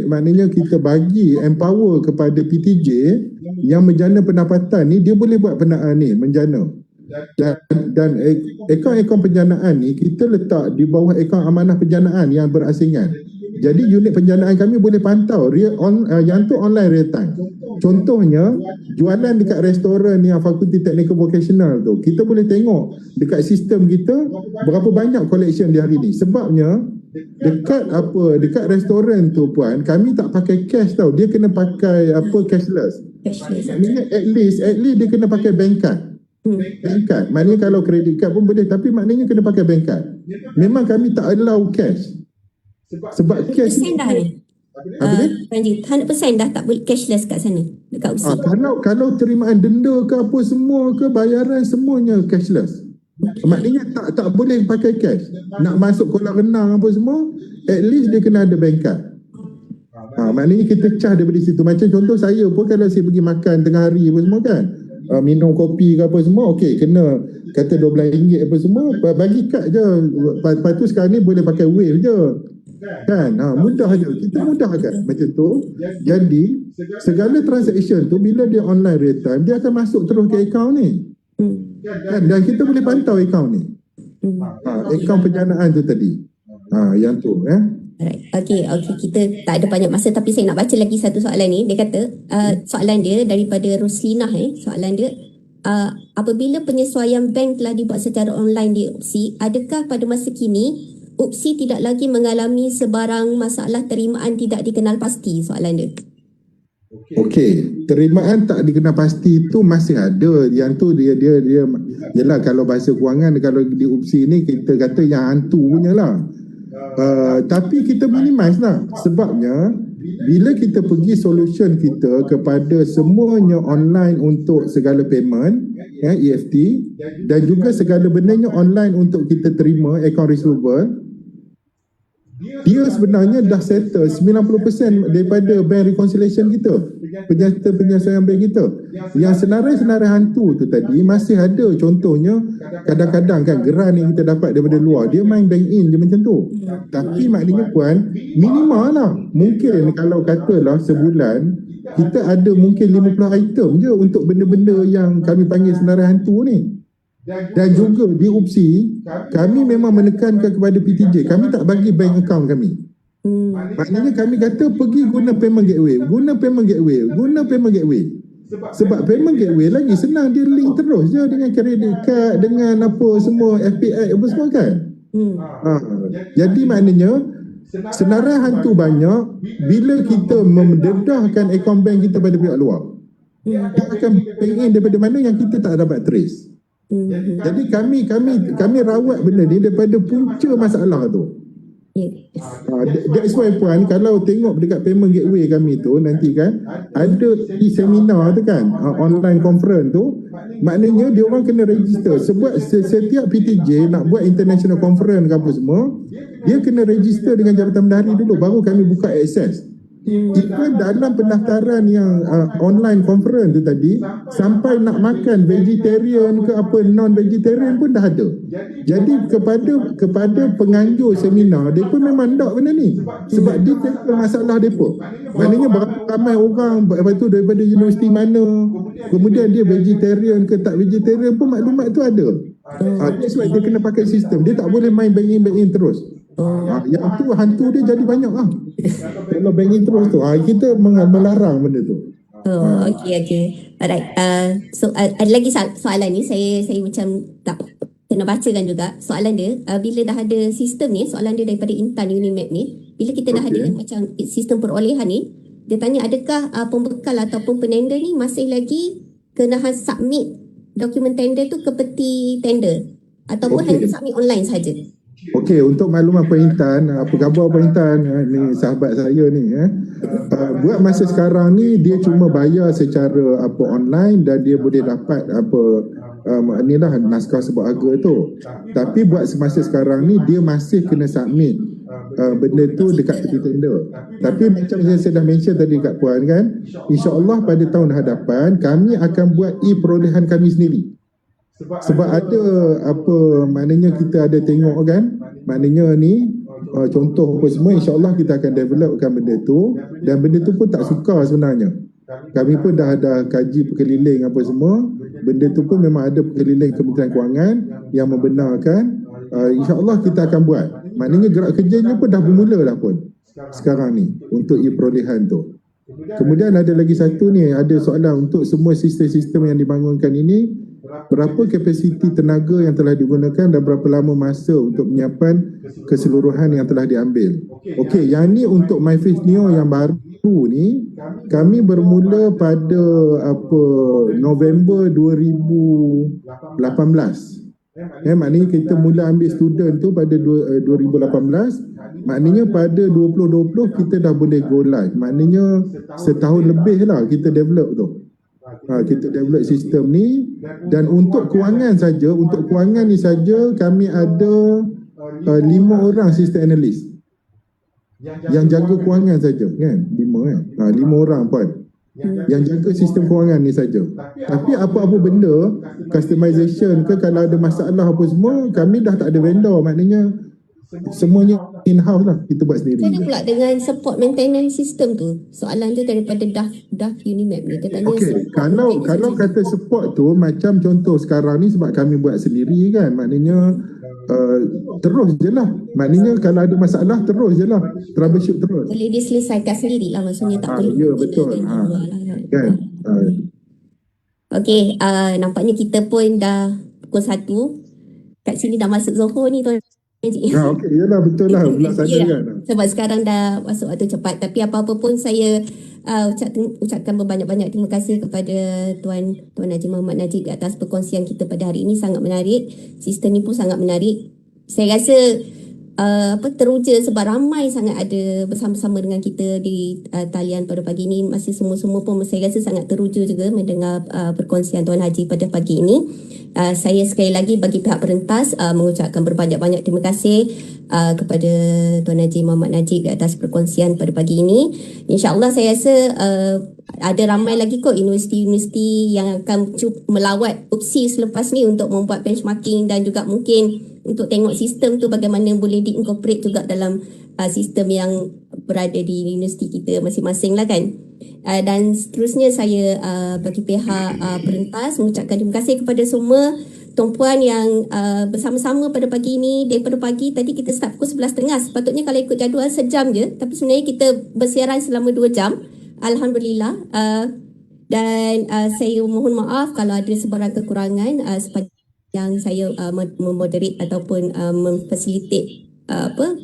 maknanya kita bagi empower kepada PTJ yang menjana pendapatan ni, dia boleh buat menjana. Dan akaun penjanaan ni kita letak di bawah akaun amanah penjanaan yang berasingan. Jadi unit penjanaan kami boleh pantau yang tu online real time. Contohnya jualan dekat restoran yang Fakulti Teknikal Vocational tu, kita boleh tengok dekat sistem kita berapa banyak collection di hari ni. Sebabnya dekat restoran tu, Puan, kami tak pakai cash tau. Dia kena pakai cashless. Maknanya at least dia kena pakai bank card. Bank card. Maknanya kalau credit card pun boleh, tapi maknanya kena pakai bank card. Memang kami tak allow cash. Sebab cash 100% dah 100% dah tak boleh cashless kat sana dekat UPSI. Kalau terimaan denda ke apa semua ke, bayaran semuanya cashless. Maknanya tak boleh pakai cash. Nak masuk kolam renang apa semua, at least dia kena ada bank card. Maknanya kita charge daripada situ. Macam contoh saya pun, kalau saya pergi makan tengah hari apa semua kan, minum kopi ke apa semua, okey, kena kata RM12 apa semua, bagi kad je. Lepas tu sekarang ni boleh pakai wave je kan, mudah je, kita mudahkan macam tu. Jadi segala transaction tu bila dia online real time, dia akan masuk terus ke akaun ni kan, dan kita boleh pantau akaun ni, akaun penjanaan tu tadi, yang tu Alright. Okay, kita tak ada banyak masa, tapi saya nak baca lagi satu soalan ni. Dia kata, soalan dia daripada Roslinah. Soalan dia, apabila penyesuaian bank telah dibuat secara online di UPSI, adakah pada masa kini UPSI tidak lagi mengalami sebarang masalah terimaan tidak dikenal pasti? Soalan dia. Okey, terimaan tak dikenal pasti tu masih ada. Yang tu dia yalah, kalau bahasa kewangan, kalau di UPSI ni kita kata yang hantu punya lah. Tapi kita minimize lah. Sebabnya bila kita pergi solution kita kepada semuanya online untuk segala payment, EFT, dan juga segala bendanya online untuk kita terima account receivable, dia sebenarnya dah settle 90% daripada bank reconciliation kita, penyelesaian bank kita. Yang senarai-senarai hantu tu tadi masih ada. Contohnya kadang-kadang kan geran yang kita dapat daripada luar, dia main bank in je macam tu. Tapi maknanya, Puan, minimal lah. Mungkin kalau katalah sebulan kita ada mungkin 50 item je untuk benda-benda yang kami panggil senarai hantu ni. Dan juga di UPSI, kami memang menekankan kepada PTJ, kami tak bagi bank account kami. Maknanya kami kata pergi guna payment gateway, guna payment gateway. Sebab payment gateway lagi senang, dia link terus je dengan credit card, dengan apa semua FPI apa semua kan. Jadi maknanya senarai hantu banyak bila kita mendedahkan akaun bank kita pada pihak luar. Dia akan bank in daripada mana yang kita tak dapat trace. Jadi kami rawat benda ni daripada punca masalah tu. That's why Puan, kalau tengok dekat payment gateway kami tu nanti kan ada seminar tu kan, online conference tu, maknanya dia orang kena register. Sebab setiap PTJ nak buat international conference ke apa semua, dia kena register dengan Jabatan Bendahari dulu, baru kami buka akses. Jika dalam pendaftaran yang online conference tu tadi, sampai nak makan vegetarian ke apa non-vegetarian pun dah ada. Jadi kepada penganjur seminar, dia pun memang tak benda ni. Sebab dia tackle masalah dia pun. Maknanya berapa ramai orang, lepas tu daripada universiti mana, kemudian dia vegetarian ke tak vegetarian pun maklumat tu ada. That's why dia kena pakai sistem. Dia tak boleh main bank in terus. Yang tu hantu dia jadi banyak lah. Kalau bank in terus tu, kita melarang benda tu. Okay. Alright. So ada lagi soalan ni, saya macam tak kena bacakan juga soalan dia. Bila dah ada sistem ni, soalan dia daripada Intan Unimap ni, bila kita dah ada macam sistem perolehan ni, dia tanya adakah pembekal ataupun penender ni masih lagi kena submit dokumen tender tu ke peti tender ataupun hanya submit online saja? Okey, untuk makluman Puan Intan, apa khabar Puan Intan? Ni sahabat saya ni. Buat masa sekarang ni dia cuma bayar secara online dan dia boleh dapat inilah naskah sebab harga tu. Tapi buat semasa sekarang ni dia masih kena submit benda tu dekat peti tender. Tapi macam saya dah mention tadi kat Puan kan, insya-Allah pada tahun hadapan kami akan buat e-perolehan kami sendiri. Sebab ada maknanya kita ada tengok kan, maknanya ni contoh apa semua, insya-Allah kita akan developkan benda tu, dan benda tu pun tak sukar sebenarnya. Kami pun dah ada kaji perkeliling apa semua, benda tu pun memang ada perkeliling Kementerian Kewangan yang membenarkan. InsyaAllah kita akan buat. Maknanya gerak kerjanya pun dah bermula dah pun sekarang ni untuk e-perolehan tu. Kemudian ada lagi satu ni, ada soalan untuk semua sistem-sistem yang dibangunkan ini, berapa kapasiti tenaga yang telah digunakan dan berapa lama masa untuk menyiapkan keseluruhan yang telah diambil. Okey, yang ni untuk MyFaith Neo yang baru ni, kami bermula pada November 2018. Maknanya kita mula ambil student tu pada 2018. Maknanya pada 2020 kita dah boleh go live. Maknanya setahun lebih lah kita develop tu. Kita develop sistem ni, dan untuk kewangan saja, untuk kewangan ni saja kami ada 5 orang sistem analis yang jaga kewangan saja kan, 5 orang pun yang jaga sistem kewangan ni saja. Tapi apa-apa benda customization ke, kalau ada masalah apa semua, kami dah tak ada vendor, maknanya semuanya in-house lah, kita buat sendiri. Macam pula dengan support maintenance system tu? Soalan tu daripada Daf Unimap ni. Dia tanya kalau kata support tu, macam contoh sekarang ni sebab kami buat sendiri kan, maknanya terus je lah. Maknanya kalau ada masalah terus je lah, troubleshoot terus. Boleh diselesaikan sendiri lah, maksudnya tak perlu. Ya, betul. Kan? Okey, nampaknya kita pun dah pukul 1. Kat sini dah masuk Zohor ni tuan. Okey, yalah betul lah. Ya, sebab sekarang dah masuk waktu cepat. Tapi apa-apa pun saya ucapkan berbanyak-banyak terima kasih kepada Tuan Najib Muhammad Najib di atas perkongsian kita pada hari ini. Sangat menarik. Sistem ni pun sangat menarik. Saya rasa teruja sebab ramai sangat ada bersama-sama dengan kita di talian pada pagi ini. Masih semua-semua pun saya rasa sangat teruja juga mendengar perkongsian Tuan Haji pada pagi ini. Saya sekali lagi bagi pihak perentas mengucapkan berbanyak-banyak terima kasih kepada Tuan Haji Muhammad Najib di atas perkongsian pada pagi ini. InsyaAllah saya rasa ada ramai lagi kot universiti-universiti yang akan melawat UPSI selepas ni untuk membuat benchmarking dan juga mungkin untuk tengok sistem tu bagaimana boleh diincorporate juga dalam sistem yang berada di universiti kita masing-masing lah kan. Dan seterusnya saya bagi pihak perentas mengucapkan terima kasih kepada semua tuan-puan yang bersama-sama pada pagi ini. Daripada pagi tadi kita start pukul 11.30. Sepatutnya kalau ikut jadual sejam je, tapi sebenarnya kita bersiaran selama 2 jam. Alhamdulillah. Dan saya mohon maaf kalau ada sebarang kekurangan sepanjang saya memoderate ataupun memfasilitate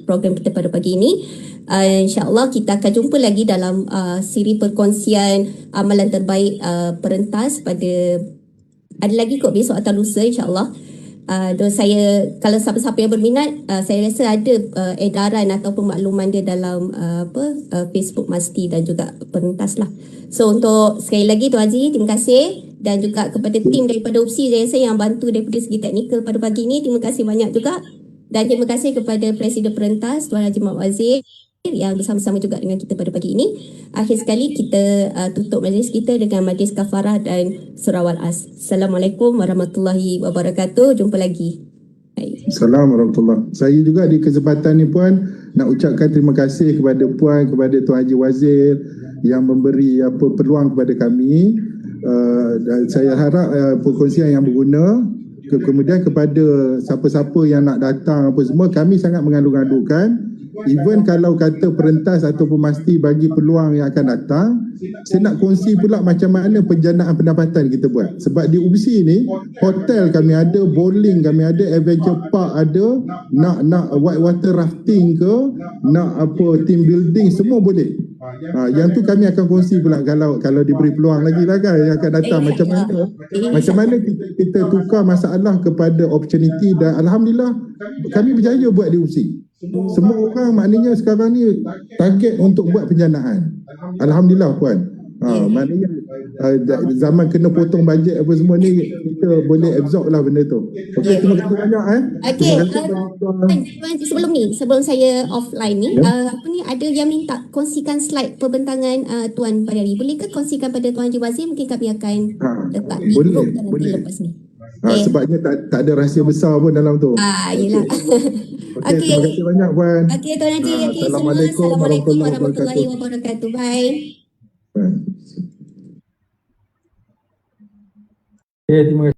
program kita pada pagi ini. InsyaAllah kita akan jumpa lagi dalam siri perkongsian amalan terbaik perentas pada ada lagi kot besok atau lusa insyaAllah. Dan saya kalau siapa-siapa yang berminat, saya rasa ada edaran ataupun makluman dia dalam Facebook Masti dan juga perentas lah. So untuk sekali lagi Tuan Haji, terima kasih, dan juga kepada tim daripada UPSI saya rasa yang bantu daripada segi teknikal pada pagi ini, terima kasih banyak juga. Dan terima kasih kepada Presiden Perentas Tuan Haji Muhammad Wazir yang bersama-sama juga dengan kita pada pagi ini. Akhir sekali kita tutup majlis kita dengan majlis kafarah dan surah Wal-As. Assalamualaikum warahmatullahi wabarakatuh. Jumpa lagi. Baik. Assalamualaikum warahmatullahi. Saya juga di kesempatan ni Puan nak ucapkan terima kasih kepada Puan, kepada Tuan Haji Wazir yang memberi peluang kepada kami. Dan saya harap perkongsian yang berguna. Kemudian kepada siapa-siapa yang nak datang apa semua, kami sangat mengadu-adukan. Even kalau kata perentas ataupun Masti bagi peluang yang akan datang, saya nak kongsi pula macam mana penjanaan pendapatan kita buat. Sebab di UBC ni, hotel kami ada, bowling kami ada, adventure park ada, nak white water rafting ke, nak team building, semua boleh. Yang tu kami akan kongsi pula kalau diberi peluang lagi lah kan yang akan datang. Macam mana kita tukar masalah kepada opportunity, dan Alhamdulillah kami berjaya buat di UBC. Semua orang maknanya sekarang ni target untuk buat penjanaan. Alhamdulillah Puan. Maknanya zaman kena potong bajet apa semua ni, kita boleh absorb lah benda tu. Okey, terima kasih banyak sebelum saya offline ni, ada yang minta kongsikan slide perbentangan Tuan pada hari. Boleh ke kongsikan pada Tuan Haji Wazir? Mungkin kami akan letak di group nanti lepas ni. Sebabnya tak ada rahsia besar pun dalam tu. Yelah. Okey, terima kasih banyak Puan. Okey Tuan Haji, Assalamualaikum warahmatullahi wabarakatuh. Bye. Bye. Terima kasih.